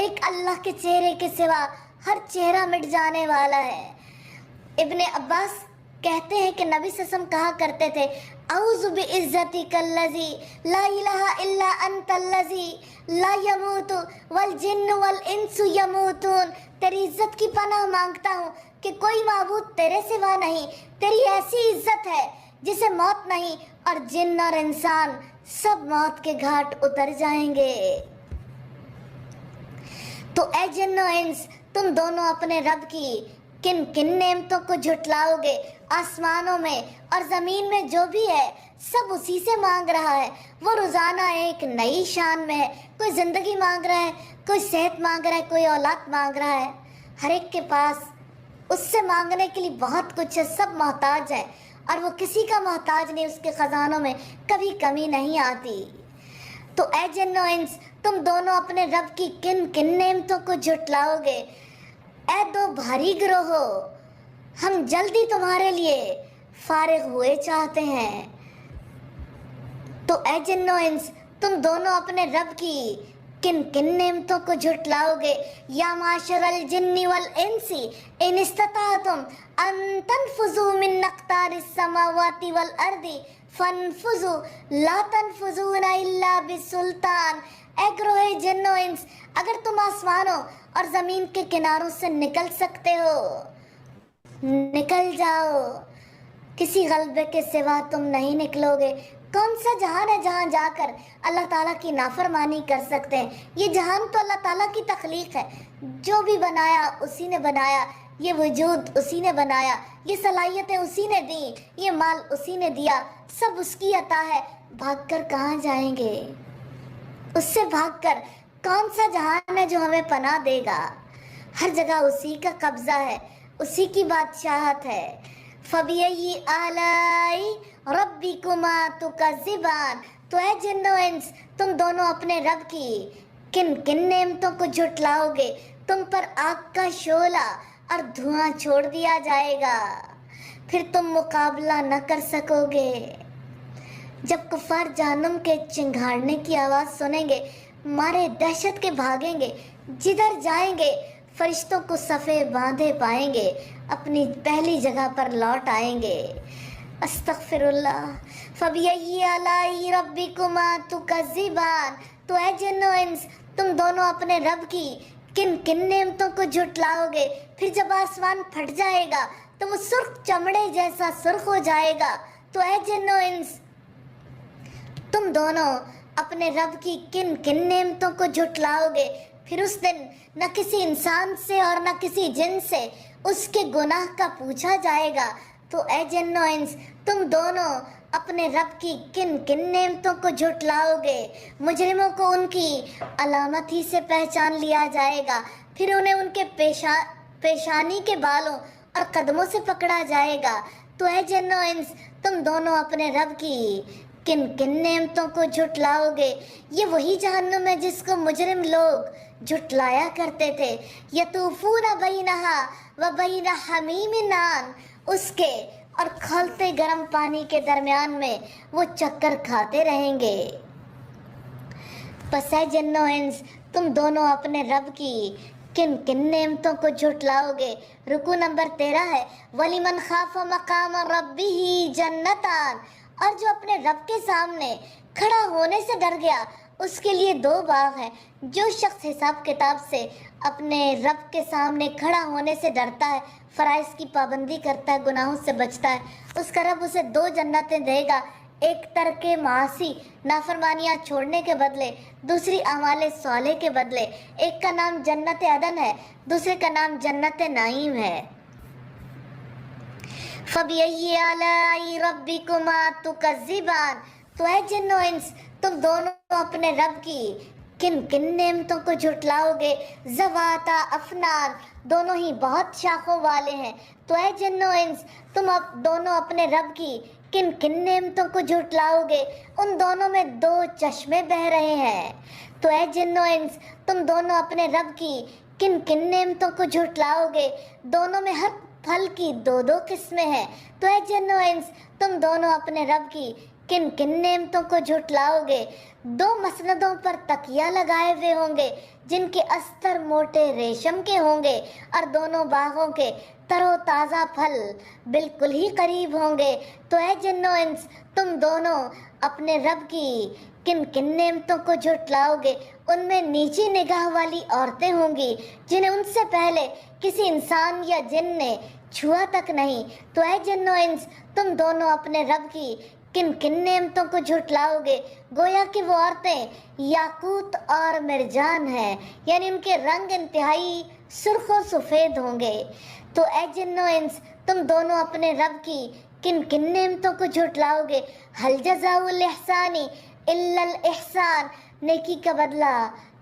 ایک اللہ کے چہرے کے سوا ہر چہرہ مٹ جانے والا ہے۔ ابن عباس کہتے ہیں کہ نبی صلی اللہ علیہ وسلم کہا کرتے تھے، اعوذ بعزتک الذی لا الہ الا انت الذی لا یموت والجن والانس یموتون، تیری عزت کی پناہ مانگتا ہوں کہ کوئی معبود تیرے سوا نہیں، تیری ایسی عزت ہے جسے موت نہیں، اور جن اور انسان سب موت کے گھاٹ اتر جائیں گے۔ تو اے جن و انس، تم دونوں اپنے رب کی کن کن نعمتوں کو جھٹلاؤ گے؟ آسمانوں میں اور زمین میں جو بھی ہے سب اسی سے مانگ رہا ہے، وہ روزانہ ایک نئی شان میں ہے۔ کوئی زندگی مانگ رہا ہے، کوئی صحت مانگ رہا ہے، کوئی اولاد مانگ رہا ہے، ہر ایک کے پاس اس سے مانگنے کے لیے بہت کچھ ہے، سب محتاج ہے، اور وہ کسی کا محتاج نہیں، اس کے خزانوں میں کبھی کمی نہیں آتی۔ تو اے جن و انس، تم دونوں اپنے رب کی کن کن نعمتوں کو جھٹلاؤ گے؟ اے دو بھاری گروہو، ہم جلدی تمہارے لیے فارغ ہوئے چاہتے ہیں۔ تو اے جن و انس، تم دونوں اپنے رب کی کن کن نعمتوں کو جھٹلاؤ گے؟ یا معاشر الجن والانس ان استطعتم ان تنفذوا من اقطار السماوات والارض فانفذوا لا تنفذون الا بسلطان۔ اے گروہ جن و انس، اگر تم آسمانوں اور زمین کے کناروں سے نکل سکتے ہو، نکل جاؤ، کسی غلبے کے سوا تم نہیں نکلو گے، کون سا جہان ہے جہاں جا کر اللہ تعالیٰ کی نافرمانی کر سکتے ہیں؟ یہ جہان تو اللہ تعالیٰ کی تخلیق ہے، جو بھی بنایا اسی نے بنایا، یہ وجود اسی نے بنایا، یہ صلاحیتیں اسی نے دیں، یہ مال اسی نے دیا، سب اس کی عطا ہے۔ بھاگ کر کہاں جائیں گے؟ اس سے بھاگ کر کون سا جہان ہے جو ہمیں پناہ دے گا؟ ہر جگہ اسی کا قبضہ ہے، اسی کی بادشاہت ہے۔ فَبِأَيِّ آلَاءِ رَبِّكُمَا تُكَذِّبَانِ، تو اے جن و انس، تم دونوں اپنے رب کی کن کن نعمتوں کو جھٹلاؤ گے؟ تم پر آگ کا شعلہ اور دھواں چھوڑ دیا جائے گا، پھر تم مقابلہ نہ کر سکو گے۔ جب کفار جہنم کے چنگھاڑنے کی آواز سنیں گے، مارے دہشت کے بھاگیں گے، جدھر جائیں گے فرشتوں کو صفے باندھے پائیں گے، اپنی پہلی جگہ پر لوٹ آئیں گے۔ استغفر اللہ۔ فَبِأَيِّ آلَاءِ رَبِّكُمَا تُكَذِّبَانِ، تو اے جن و انس، تم دونوں اپنے رب کی کن کن نعمتوں کو جھٹلاؤ گے؟ پھر جب آسمان پھٹ جائے گا تو وہ سرخ چمڑے جیسا سرخ ہو جائے گا۔ تو اے جن و انس، تم دونوں اپنے رب کی کن کن نعمتوں کو جھٹلاؤ گے؟ پھر اس دن نہ کسی انسان سے اور نہ کسی جن سے اس کے گناہ کا پوچھا جائے گا۔ تو اے جن و انس، تم دونوں اپنے رب کی کن کن نعمتوں کو جھٹلاؤ گے؟ مجرموں کو ان کی علامت ہی سے پہچان لیا جائے گا، پھر انہیں ان کے پیشانی کے بالوں اور قدموں سے پکڑا جائے گا۔ تو اے جن و انس، تم دونوں اپنے رب کی کن کن نعمتوں کو جھٹلاؤ گے؟ یہ وہی جہنم ہے جس کو مجرم لوگ جھٹلایا کرتے تھے۔ یطوفون بینہا وبین حمیم آن، اس کے اور کھولتے گرم پانی کے درمیان میں وہ چکر کھاتے رہیں گے۔ پس اے جن و انس، تم دونوں اپنے رب کی کن کن نعمتوں کو جھٹلاؤ گے؟ رکوع نمبر 13 ہے۔ وَلِمَنْ خَافَ مَقَامَ رَبِّهِ جَنَّتَانِ، اور جو اپنے رب کے سامنے کھڑا ہونے سے ڈر گیا اس کے لیے 2 باغ ہیں۔ جو شخص حساب کتاب سے اپنے رب کے سامنے کھڑا ہونے سے ڈرتا ہے، فرائض کی پابندی کرتا ہے، گناہوں سے بچتا ہے، اس کا رب اسے 2 جنتیں دے گا، ایک ترک معاصی نافرمانیاں چھوڑنے کے بدلے، دوسری اعمال صالح کے بدلے۔ ایک کا نام جنت عدن ہے، دوسرے کا نام جنت نعیم ہے۔ فَبِأَيِّ آلَاءِ رَبِّكُمَا تُكَذِّبَانِ، تو اے جن و انس، تم دونوں اپنے رب کی کن کن نعمتوں کو جھٹلاؤ گے؟ ذواتا افنان، دونوں ہی بہت شاخوں والے ہیں۔ تو اے جن و انس، تم دونوں اپنے رب کی کن کن نعمتوں کو جھٹلاؤ گے؟ ان دونوں میں 2 چشمے بہہ رہے ہیں۔ تو اے جن و انس، تم دونوں اپنے رب کی کن کن نعمتوں کو جھٹلاؤ گے؟ دونوں میں ہر پھل کی 2 قسمیں ہیں۔ تو اے جن و انس، تم دونوں اپنے رب کی کن کن نعمتوں کو جھٹلاؤ گے؟ 2 مسندوں پر تکیہ لگائے ہوئے ہوں گے جن کے استر موٹے ریشم کے ہوں گے، اور دونوں باغوں کے تر و تازہ پھل بالکل ہی قریب ہوں گے۔ تو اے جن و انس، تم دونوں اپنے رب کی کن کن نعمتوں کو جھٹلاؤ گے؟ ان میں نیچی نگاہ والی عورتیں ہوں گی جنہیں ان سے پہلے کسی انسان یا جن نے چھوا تک نہیں۔ تو اے جن و انس، تم دونوں اپنے رب کی کن کن نعمتوں کو جھٹلاؤ گے؟ گویا کہ وہ عورتیں یاقوت اور مرجان ہیں، یعنی ان کے رنگ انتہائی سرخ و سفید ہوں گے۔ تو اے جن و انس، تم دونوں اپنے رب کی کن کن نعمتوں کو جھٹلاؤ گے؟ هل جزاء الاحسان الا الاحسان، نیکی کا بدلہ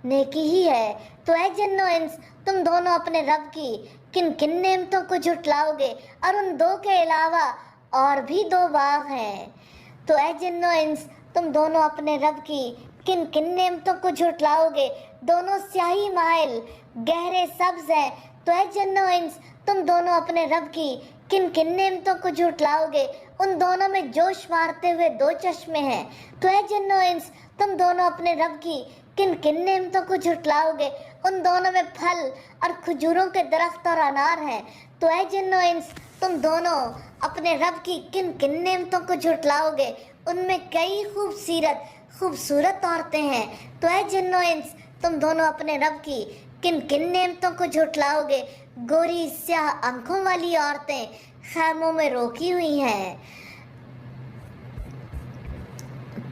نیکی ہی ہے۔ تو اے جن و انس، تم دونوں اپنے رب کی کن کن نعمتوں کو جھٹلاؤ گے؟ اور ان 2 کے علاوہ اور بھی 2 باغ ہیں۔ تو اے جن و انس، تم دونوں اپنے رب کی کن کن نعمتوں کو جھٹلاؤ گے؟ دونوں سیاہی مائل گہرے سبز ہیں۔ تو اے جن و انس، تم دونوں اپنے رب کی کن کن نعمتوں کو جھٹلاؤ گے؟ ان دونوں میں جوش مارتے ہوئے 2 چشمے ہیں۔ تو اے جن و انس، تم دونوں اپنے رب کی کن کن نعمتوں کو جھٹلاؤ گے؟ ان دونوں میں پھل اور کھجوروں کے درخت اور انار ہیں۔ تو اے جن و انس، تم دونوں اپنے رب کی کن کن نعمتوں کو جھٹلاؤ گے؟ ان میں کئی خوبصورت عورتیں ہیں۔ تو اے جن و انس، تم دونوں اپنے رب کی کن کن نعمتوں کو جھٹلاؤ گے؟ گوری سیاہ آنکھوں والی عورتیں خیموں میں روکی ہوئی ہیں۔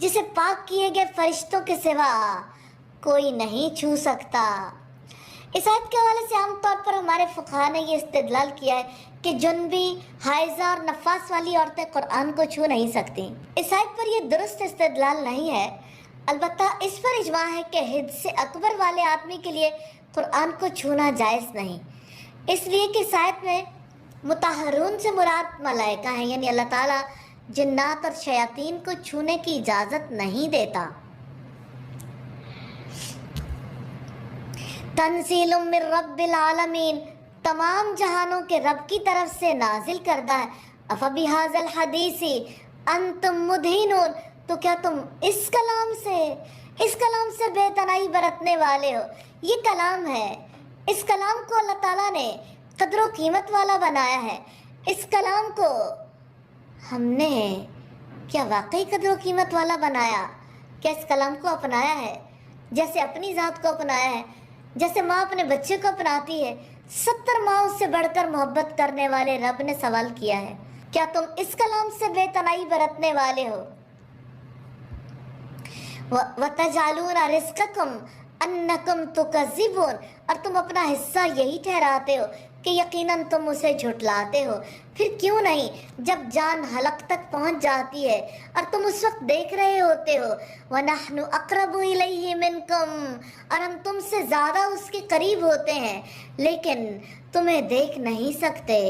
جسے پاک کیے گئے فرشتوں کے سوا کوئی نہیں چھو سکتا۔ اس آیت کے حوالے سے عام طور پر ہمارے فقہا نے یہ استدلال کیا ہے کہ جنبی، حائضہ اور نفاس والی عورتیں قرآن کو چھو نہیں سکتی۔ اس آیت پر یہ درست استدلال نہیں ہے، البتہ اس پر اجماع ہے کہ حدث اکبر والے آدمی کے لیے قرآن کو چھونا جائز نہیں، اس لیے کہ اس آیت میں مطہرون سے مراد ملائکہ ہیں، یعنی اللہ تعالیٰ جنات اور شیاطین کو چھونے کی اجازت نہیں دیتا۔ تنزیل من رب العالمین، تمام جہانوں کے رب کی طرف سے نازل کردہ ہے۔ افبہذا الحدیث انتم مدہنون، تو کیا تم اس کلام سے بے تنائی برتنے والے ہو؟ یہ کلام ہے، اس کلام کو اللہ تعالیٰ نے قدر و قیمت والا بنایا ہے۔ اس کلام کو ہم نے کیا واقعی قدر و قیمت والا بنایا؟ کیا اس کلام کو اپنایا ہے جیسے اپنی ذات کو اپنایا ہے، جیسے ماں اپنے بچے کو اپناتی ہے؟ 70 ماؤں سے بڑھ کر محبت کرنے والے رب نے سوال کیا ہے، کیا تم اس کلام سے بے تنائی برتنے والے ہو؟ وَتَجْعَلُونَ رِزْقَكُمْ أَنَّكُمْ تُكَذِّبُونَ، اور تم اپنا حصہ یہی ٹھہراتے ہو کہ یقیناً تم اسے جھٹلاتے ہو۔ پھر کیوں نہیں جب جان حلق تک پہنچ جاتی ہے اور تم اس وقت دیکھ رہے ہوتے ہو، وَنَحْنُ أَقْرَبُ إِلَيْهِ مِنْكُمْ، اور ہم تم سے زیادہ اس کے قریب ہوتے ہیں لیکن تمہیں دیکھ نہیں سکتے۔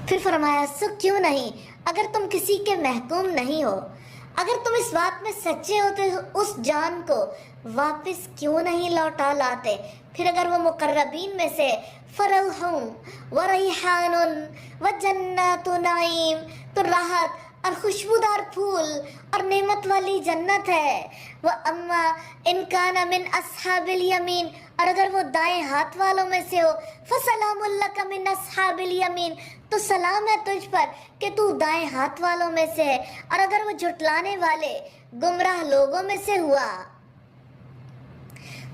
پھر فرمایا سو کیوں نہیں اگر تم کسی کے محکوم نہیں ہو، اگر تم اس بات میں سچے ہوتے اس جان کو واپس کیوں نہیں لوٹا لاتے؟ پھر اگر وہ مقربین میں سے فروح وریحان وجنات نعیم، تو راحت اور خوشبودار پھول اور نعمت والی جنت ہے۔ وَأَمَّا إِن كَانَ مِنْ أَصْحَابِ الْيَمِينَ، اور اگر وہ دائیں ہاتھ والوں میں سے ہو، فَسَلَامٌ لَكَ مِنْ أَصْحَابِ الْيَمِينَ، تو سلام ہے تجھ پر کہ تو دائیں ہاتھ والوں میں سے ہے۔ اور اگر وہ جھٹلانے والے گمراہ لوگوں میں سے ہوا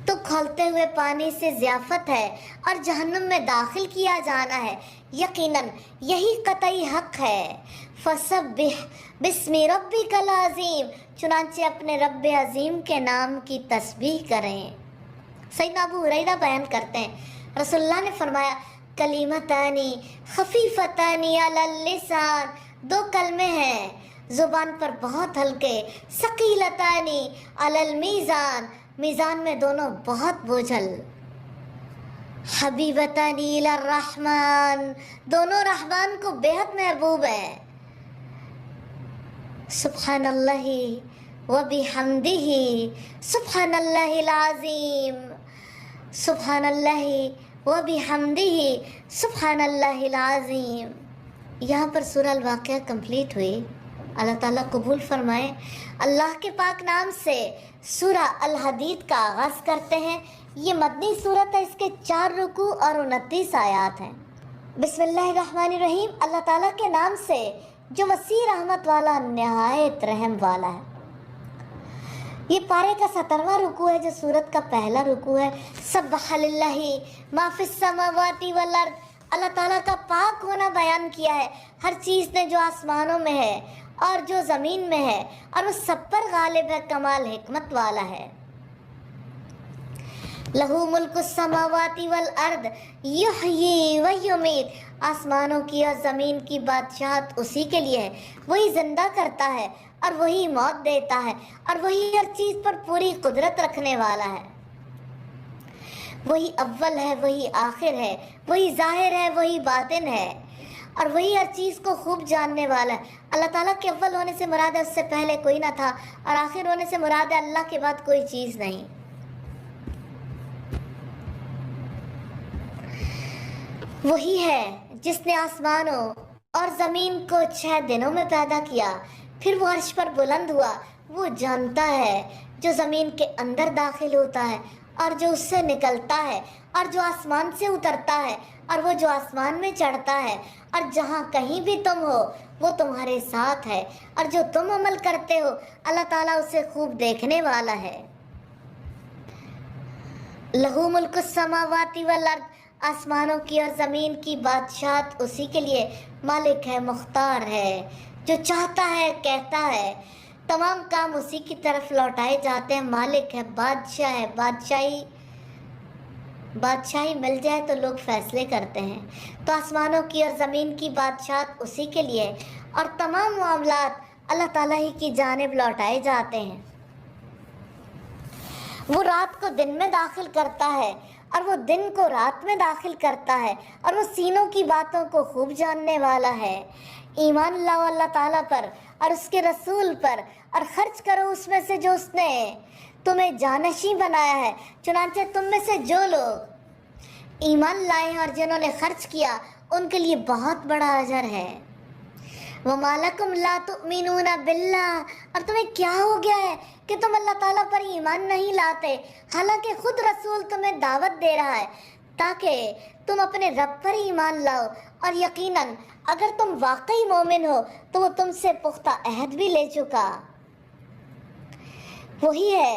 تو کھولتے ہوئے پانی سے ضیافت ہے اور جہنم میں داخل کیا جانا ہے، یقیناً یہی قطعی حق ہے۔ فَسَبِّحْ بِاسْمِ رَبِّكَ الْعَظِيمِ، چنانچہ اپنے رب عظیم کے نام کی تسبیح کریں۔ سیدنا ابو ہریرہ بیان کرتے ہیں رسول اللہ نے فرمایا کلیمتانی خفیفتانی علی اللسان، 2 کلمے ہیں زبان پر بہت ہلکے، ثقیلتانی علی المیزان، میزان میں دونوں بہت بوجھل، حبیبتانی الی الرحمن، دونوں رحمان کو بےحد محبوب ہیں۔ سبحان اللہ وبحمدہ سبحان اللہ العظیم، سبحان اللہ وبحمدہ سبحان اللہ العظیم۔ یہاں پر سورہ الواقعہ کمپلیٹ ہوئی۔ اللہ تعالیٰ قبول فرمائے۔ اللہ کے پاک نام سے سورہ الحدید کا آغاز کرتے ہیں۔ یہ مدنی سورت ہے، اس کے 4 رکوع اور 29 آیات ہیں۔ بسم اللہ الرحمن الرحیم، اللہ تعالیٰ کے نام سے جو وسیع رحمت والا نہایت رحم والا ہے۔ یہ پارے کا 17واں رکوع ہے جو سورت کا پہلا رکوع ہے۔ سبح للہ ما فی السماوات والارض، اللہ تعالیٰ کا پاک ہونا بیان کیا ہے ہر چیز نے جو آسمانوں میں ہے اور جو زمین میں ہے، اور وہ سب پر غالب ہے، کمال حکمت والا ہے۔ لہو ملک السماوات والارض یحیی و یمیت، آسمانوں کی اور زمین کی بادشاہت اسی کے لیے ہے، وہی زندہ کرتا ہے اور وہی موت دیتا ہے، اور وہی ہر چیز پر پوری قدرت رکھنے والا ہے۔ وہی اول ہے، وہی آخر ہے، وہی ظاہر ہے، وہی باطن ہے، اور وہی ہر چیز کو خوب جاننے والا ہے۔ اللہ تعالیٰ کے اول ہونے سے مراد ہے اس سے پہلے کوئی نہ تھا، اور آخر ہونے سے مراد ہے اللہ کے بعد کوئی چیز نہیں۔ وہی ہے جس نے آسمانوں اور زمین کو 6 دنوں میں پیدا کیا، پھر وہ عرش پر بلند ہوا۔ وہ جانتا ہے جو زمین کے اندر داخل ہوتا ہے اور جو اس سے نکلتا ہے، اور جو آسمان سے اترتا ہے اور وہ جو آسمان میں چڑھتا ہے، اور جہاں کہیں بھی تم ہو وہ تمہارے ساتھ ہے، اور جو تم عمل کرتے ہو اللہ تعالیٰ اسے خوب دیکھنے والا ہے۔ لہو ملک السماوات والارض، آسمانوں کی اور زمین کی بادشاہت اسی کے لیے، مالک ہے، مختار ہے، جو چاہتا ہے کہتا ہے، تمام کام اسی کی طرف لوٹائے جاتے ہیں، مالک ہے، بادشاہ ہے، بادشاہی مل جائے تو لوگ فیصلے کرتے ہیں، تو آسمانوں کی اور زمین کی بادشاہت اسی کے لیے، اور تمام معاملات اللہ تعالیٰ ہی کی جانب لوٹائے جاتے ہیں۔ وہ رات کو دن میں داخل کرتا ہے اور وہ دن کو رات میں داخل کرتا ہے، اور وہ سینوں کی باتوں کو خوب جاننے والا ہے۔ ایمان لاؤ اللہ تعالیٰ پر اور اس کے رسول پر، اور خرچ کرو اس میں سے جو اس نے تمہیں جانشین بنایا ہے۔ چنانچہ تم میں سے جو لوگ ایمان لائے ہیں اور جنہوں نے خرچ کیا، ان کے لیے بہت بڑا اجر ہے۔ وَمَا لَكُمْ لَا تُؤْمِنُونَ بِاللَّهِ، اور تمہیں کیا ہو گیا ہے کہ تم اللہ تعالیٰ پر ایمان نہیں لاتے، حالانکہ خود رسول تمہیں دعوت دے رہا ہے تاکہ تم اپنے رب پر ایمان لاؤ، اور یقیناً اگر تم واقعی مومن ہو تو وہ تم سے پختہ عہد بھی لے چکا۔ وہی ہے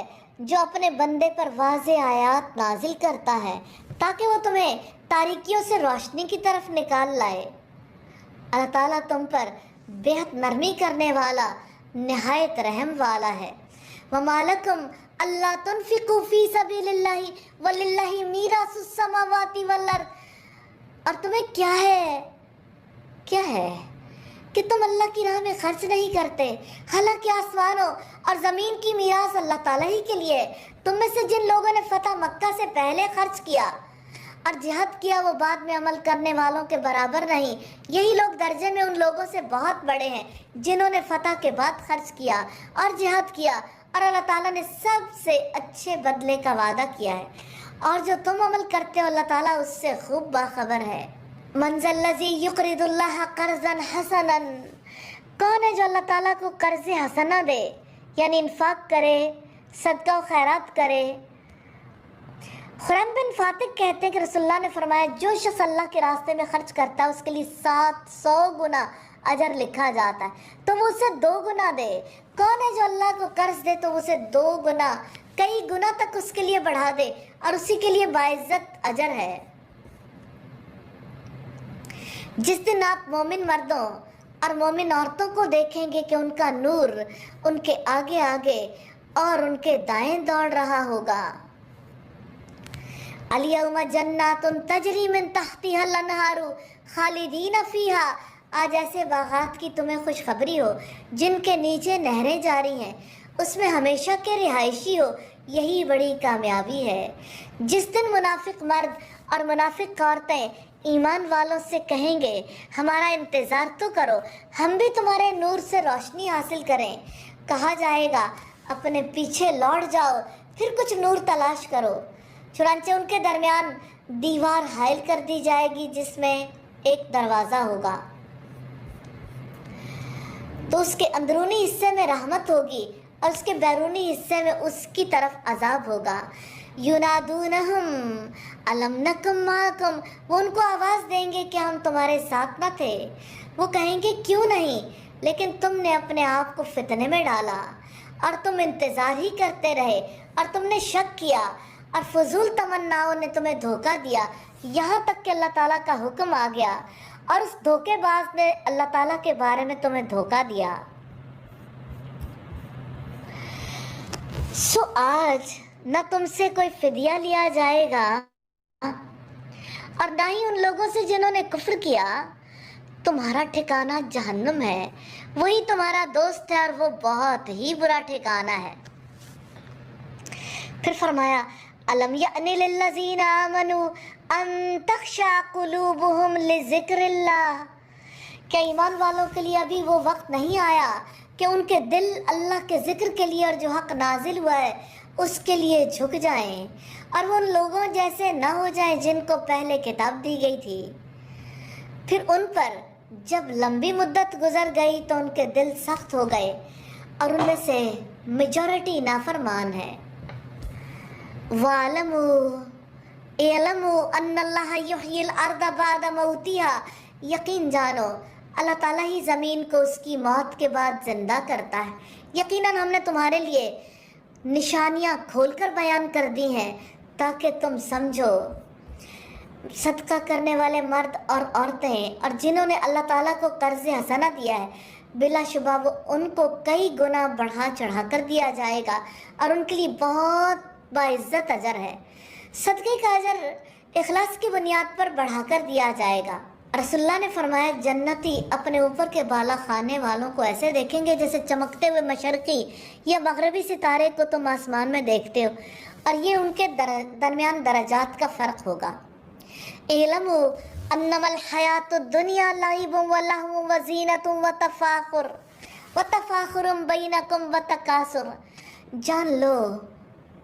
جو اپنے بندے پر واضح آیات نازل کرتا ہے تاکہ وہ تمہیں تاریکیوں سے روشنی کی طرف نکال لائے۔ اللہ تعالیٰ تم پر بہت نرمی کرنے والا، نہایت رحم والا ہے۔ وَمَا لَكُمْ أَلَّا تُنْفِقُوا فِي سَبِيلِ اللَّهِ وَلِلَّهِ مِيرَاثُ السَّمَاوَاتِ وَالْأَرْضِ، اور تمہیں کیا ہے کہ تم اللہ کی راہ میں خرچ نہیں کرتے، حالانکہ آسمانوں اور زمین کی میراث اللہ تعالیٰ ہی کے لیے۔ تم میں سے جن لوگوں نے فتح مکہ سے پہلے خرچ کیا اور جہاد کیا، وہ بعد میں عمل کرنے والوں کے برابر نہیں، یہی لوگ درجے میں ان لوگوں سے بہت بڑے ہیں جنہوں نے فتح کے بعد خرچ کیا اور جہاد کیا، اور اللہ تعالیٰ نے سب سے اچھے بدلے کا وعدہ کیا ہے، اور جو تم عمل کرتے ہو اللہ تعالیٰ اس سے خوب باخبر ہے۔ من ذا الذی یقرض اللہ قرضا حسنا، کون ہے جو اللہ تعالیٰ کو قرض حسنہ دے، یعنی انفاق کرے، صدقہ و خیرات کرے۔ خرم بن فاتح کہتے ہیں کہ رسول اللہ نے فرمایا، جو شخص اللہ کے راستے میں خرچ کرتا ہے اس کے لیے 700 گنا اجر لکھا جاتا ہے، تو وہ اسے 2 گنا دے۔ کون ہے جو اللہ کو قرض دے تو اسے 2 گنا، کئی گنا تک اس کے لیے بڑھا دے، اور اسی کے لیے باعزت اجر ہے۔ جس دن آپ مومن مردوں اور مومن عورتوں کو دیکھیں گے کہ ان کا نور ان کے آگے آگے اور ان کے دائیں دوڑ رہا ہوگا۔ الیوم جنات تجری من تحتها الانہار خالدین فیہا، آج ایسے باغات کی تمہیں خوشخبری ہو جن کے نیچے نہریں جاری ہیں، اس میں ہمیشہ کے رہائشی ہو، یہی بڑی کامیابی ہے۔ جس دن منافق مرد اور منافق عورتیں ایمان والوں سے کہیں گے، ہمارا انتظار تو کرو، ہم بھی تمہارے نور سے روشنی حاصل کریں، کہا جائے گا اپنے پیچھے لوٹ جاؤ، پھر کچھ نور تلاش کرو۔ چنانچہ ان کے درمیان دیوار حائل کر دی جائے گی جس میں ایک دروازہ ہوگا، تو اس کے اندرونی حصے میں رحمت ہوگی اور اس کے بیرونی حصے میں اس کی طرف عذاب ہوگا۔ ینادونہم الم نکم معکم، وہ ان کو آواز دیں گے کہ ہم تمہارے ساتھ نہ تھے۔ وہ کہیں گے کیوں نہیں، لیکن تم نے اپنے آپ کو فتنے میں ڈالا اور تم انتظار ہی کرتے رہے اور تم نے شک کیا اور فضول تمناؤں نے تمہیں دھوکہ دیا، یہاں تک کہ اللہ تعالیٰ کا حکم آ گیا اور اس دھوکے باز نے اللہ تعالیٰ کے بارے میں تمہیں دھوکہ دیا۔ سو آج نہ تم سے کوئی فدیہ لیا جائے گا اور نہ ہی ان لوگوں سے جنہوں نے کفر کیا، تمہارا ٹھکانہ جہنم ہے، وہی تمہارا دوست ہے اور وہ بہت ہی برا ٹھکانہ ہے۔ پھر فرمایا، الم یأن للذین آمنوا ان تخشع قلوبہم لذکر اللہ، کیا ایمان والوں کے لیے ابھی وہ وقت نہیں آیا کہ ان کے دل اللہ کے ذکر کے لیے اور جو حق نازل ہوا ہے اس کے لیے جھک جائیں اور وہ ان لوگوں جیسے نہ ہو جائیں جن کو پہلے کتاب دی گئی تھی، پھر ان پر جب لمبی مدت گزر گئی تو ان کے دل سخت ہو گئے اور ان میں سے میجورٹی نافرمان ہے۔ وَاعْلَمُوا اعلموا ان اللہ یحیی الارض بعد موتها، یقین جانو اللہ تعالیٰ ہی زمین کو اس کی موت کے بعد زندہ کرتا ہے۔ یقیناً ہم نے تمہارے لیے نشانیاں کھول کر بیان کر دی ہیں تاکہ تم سمجھو۔ صدقہ کرنے والے مرد اور عورتیں اور جنہوں نے اللہ تعالیٰ کو قرض حسنہ دیا ہے، بلا شبہ وہ ان کو کئی گنا بڑھا چڑھا کر دیا جائے گا اور ان کے لیے بہت باعزت اجر ہے۔ صدقے کا اجر اخلاص کی بنیاد پر بڑھا کر دیا جائے گا۔ رسول اللہ نے فرمایا جنتی اپنے اوپر کے بالا خانے والوں کو ایسے دیکھیں گے جیسے چمکتے ہوئے مشرقی یا مغربی ستارے کو تم آسمان میں دیکھتے ہو، اور یہ ان کے درمیان درجات کا فرق ہوگا۔ اعلموا انما الحیات الدنیا لعب ولہو وزینۃ وتفاخر بینکم وتکاثر۔ جان لو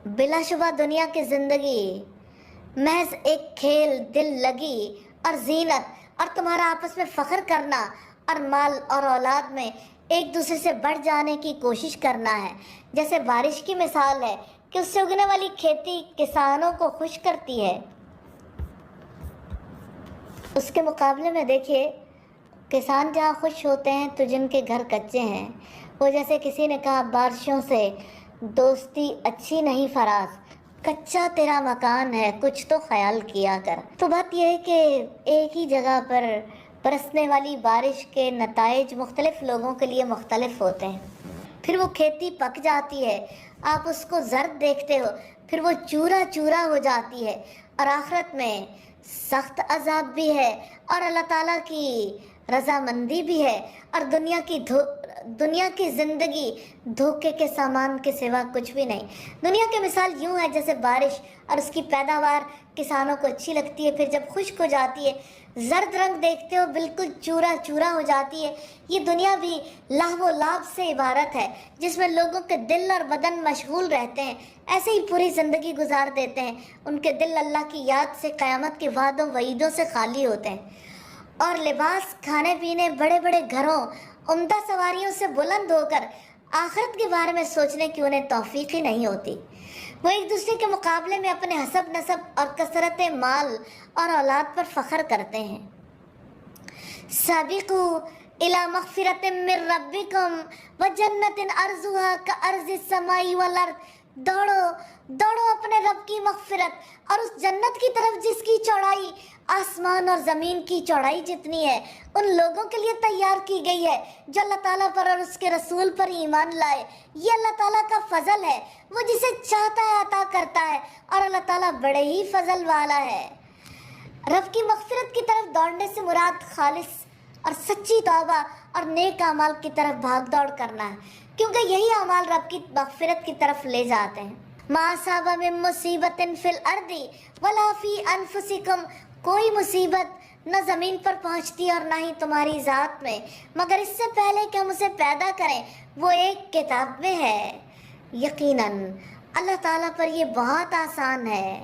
بلا شبہ دنیا کی زندگی محض ایک کھیل، دل لگی اور زینت اور تمہارا آپس میں فخر کرنا اور مال اور اولاد میں ایک دوسرے سے بڑھ جانے کی کوشش کرنا ہے۔ جیسے بارش کی مثال ہے کہ اس سے اگنے والی کھیتی کسانوں کو خوش کرتی ہے، اس کے مقابلے میں دیکھیے کسان جہاں خوش ہوتے ہیں تو جن کے گھر کچے ہیں، وہ جیسے کسی نے کہا بارشوں سے دوستی اچھی نہیں فراز، کچا تیرا مکان ہے کچھ تو خیال کیا کر۔ تو بات یہ ہے کہ ایک ہی جگہ پر برسنے والی بارش کے نتائج مختلف لوگوں کے لیے مختلف ہوتے ہیں۔ پھر وہ کھیتی پک جاتی ہے، آپ اس کو زرد دیکھتے ہو، پھر وہ چورا چورا ہو جاتی ہے، اور آخرت میں سخت عذاب بھی ہے اور اللہ تعالیٰ کی رضامندی بھی ہے، اور دنیا کی زندگی دھوکے کے سامان کے سوا کچھ بھی نہیں۔ دنیا کی مثال یوں ہے جیسے بارش اور اس کی پیداوار کسانوں کو اچھی لگتی ہے، پھر جب خشک ہو جاتی ہے زرد رنگ دیکھتے ہو بالکل چورا چورا ہو جاتی ہے۔ یہ دنیا بھی لہو و لعب سے عبارت ہے جس میں لوگوں کے دل اور بدن مشغول رہتے ہیں، ایسے ہی پوری زندگی گزار دیتے ہیں، ان کے دل اللہ کی یاد سے، قیامت کے وعدوں وعیدوں سے خالی ہوتے ہیں، اور لباس، کھانے پینے، بڑے بڑے گھروں، عمدہ سواریوں سے بلند ہو کر آخرت کے بارے میں سوچنے کی انہیں توفیق ہی نہیں ہوتی۔ وہ ایک دوسرے کے مقابلے میں اپنے حسب نسب اور کثرت مال اور اولاد پر فخر کرتے ہیں۔ سابقوا الی مغفرۃ من ربکم وجنۃ عرضھا کعرض السماء والارض۔ دوڑو دوڑو اپنے رب کی مغفرت اور اس جنت کی طرف جس کی چوڑائی آسمان اور زمین کی چوڑائی جتنی ہے، ان لوگوں کے لیے تیار کی گئی ہے جو اللہ تعالیٰ پر اور اس کے رسول پر ایمان لائے۔ یہ اللہ تعالیٰ کا فضل ہے، وہ جسے چاہتا ہے عطا کرتا ہے، اور اللہ تعالیٰ بڑے ہی فضل والا ہے۔ رب کی مغفرت کی طرف دوڑنے سے مراد خالص اور سچی توبہ اور نیک اعمال کی طرف بھاگ دوڑ کرنا ہے، کیونکہ یہی اعمال رب کی مغفرت کی طرف لے جاتے ہیں۔ ما اصاب من مصیبت فی الارض ولا فی انفسکم۔ کوئی مصیبت نہ زمین پر پہنچتی اور نہ ہی تمہاری ذات میں، مگر اس سے پہلے کہ ہم اسے پیدا کریں وہ ایک کتاب میں ہے۔ یقیناً اللہ تعالیٰ پر یہ بہت آسان ہے۔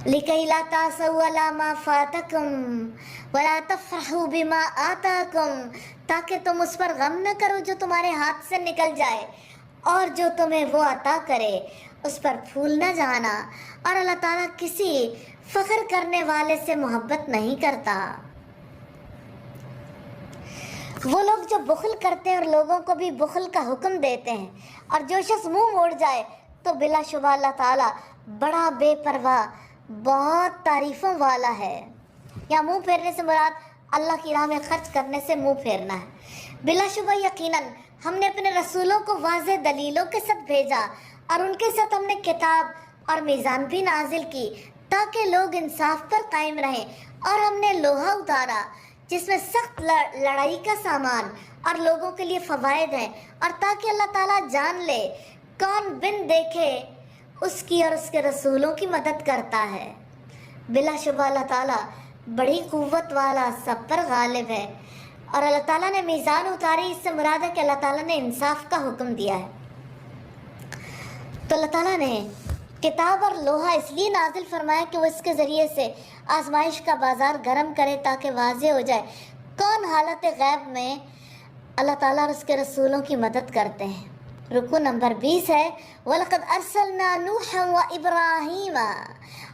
لِكَيْ لَا تَأْسَوْا عَلَىٰ مَا فَاتَكُمْ وَلَا تَفْرَحُوا بِمَا آتَاكُمْ، تاکہ تم اس پر غم نہ کرو جو تمہارے ہاتھ سے نکل جائے، اور جو تمہیں وہ عطا کرے اس پر پھول نہ جانا، اور اللہ تعالیٰ کسی فخر کرنے والے سے محبت نہیں کرتا۔ وہ لوگ جو بخل کرتے ہیں اور لوگوں کو بھی بخل کا حکم دیتے ہیں، اور جو شخص منہ موڑ جائے تو بلا شبہ اللہ تعالیٰ بڑا بے پرواہ، بہت تعریفوں والا ہے۔ یا منہ پھیرنے سے مراد اللہ کی راہ میں خرچ کرنے سے منہ پھیرنا ہے۔ بلا شبہ یقیناً ہم نے اپنے رسولوں کو واضح دلیلوں کے ساتھ بھیجا، اور ان کے ساتھ ہم نے کتاب اور میزان بھی نازل کی تاکہ لوگ انصاف پر قائم رہیں، اور ہم نے لوہا اتارا جس میں سخت لڑائی کا سامان اور لوگوں کے لیے فوائد ہیں، اور تاکہ اللہ تعالیٰ جان لے کون بن دیکھے اس کی اور اس کے رسولوں کی مدد کرتا ہے۔ بلا شبہ اللہ تعالیٰ بڑی قوت والا، سب پر غالب ہے۔ اور اللہ تعالیٰ نے میزان اتاری، اس سے مراد ہے کہ اللہ تعالیٰ نے انصاف کا حکم دیا ہے۔ تو اللہ تعالیٰ نے کتاب اور لوہا اس لیے نازل فرمایا کہ وہ اس کے ذریعے سے آزمائش کا بازار گرم کرے تاکہ واضح ہو جائے کون حالت غیب میں اللہ تعالیٰ اور اس کے رسولوں کی مدد کرتے ہیں۔ رکو نمبر 20 ہے وَلَقَدْ أَرْسَلْنَا نُوحًا وَإِبْرَاهِيمَ،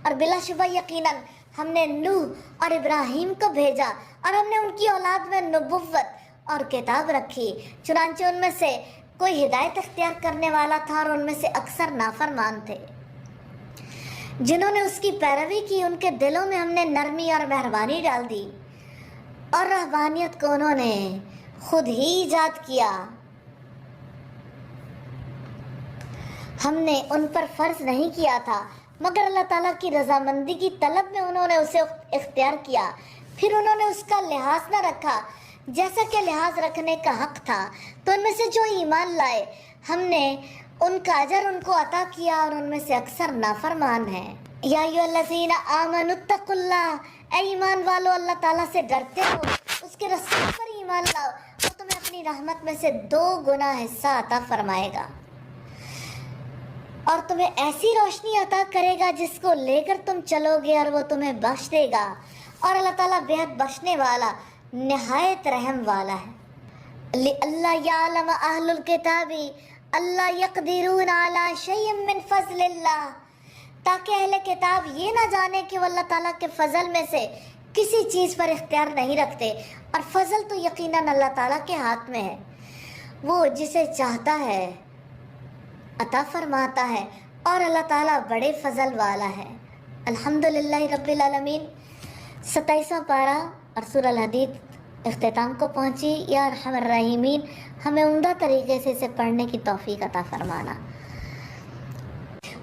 اور بلا شبہ یقیناً ہم نے نوح اور ابراہیم کو بھیجا، اور ہم نے ان کی اولاد میں نبوت اور کتاب رکھی، چنانچہ ان میں سے کوئی ہدایت اختیار کرنے والا تھا اور ان میں سے اکثر نافرمان تھے۔ جنہوں نے اس کی پیروی کی ان کے دلوں میں ہم نے نرمی اور مہربانی ڈال دی، اور رہبانیت کو انہوں نے خود ہی ایجاد کیا. ہم نے ان پر فرض نہیں کیا تھا مگر اللہ تعالیٰ کی رضامندی کی طلب میں انہوں نے اسے اختیار کیا. پھر انہوں نے اس کا لحاظ نہ رکھا جیسا کہ لحاظ رکھنے کا حق تھا. تو ان میں سے جو ایمان لائے ہم نے ان کا اجر ان کو عطا کیا اور ان میں سے اکثر نافرمان ہیں. یا ایھا الذین آمنوا اتقوا اللہ، اے ایمان والو اللہ تعالیٰ سے ڈرتے ہو، اس کے رسول پر ایمان لاؤ اور تمہیں اپنی رحمت میں سے 2 گنا حصہ عطا فرمائے گا اور تمہیں ایسی روشنی عطا کرے گا جس کو لے کر تم چلو گے اور وہ تمہیں بخش دے گا. اور اللہ تعالیٰ بےحد بخشنے والا نہایت رحم والا ہے. لِأَلَّا يَعْلَمَ أَهْلُ الْكِتَابِ أَلَّا يَقْدِرُونَ عَلَى شَيْءٍ مِّن فَضْلِ اللَّهِ، تاکہ اہل کتاب یہ نہ جانے کہ وہ اللہ تعالیٰ کے فضل میں سے کسی چیز پر اختیار نہیں رکھتے. اور فضل تو یقیناً اللہ تعالیٰ کے ہاتھ میں ہے، وہ جسے چاہتا ہے عطا فرماتا ہے اور اللہ تعالیٰ بڑے فضل والا ہے. الحمدللہ رب العالمین. 27واں پارہ اور سورہ الحدید اختتام کو پہنچی. یا ارحم الراحمین ہمیں عمدہ طریقے سے اسے پڑھنے کی توفیق عطا فرمانا.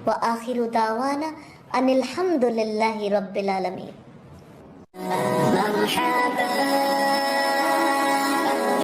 وآخر دعوانا ان الحمدللہ رب العالمین.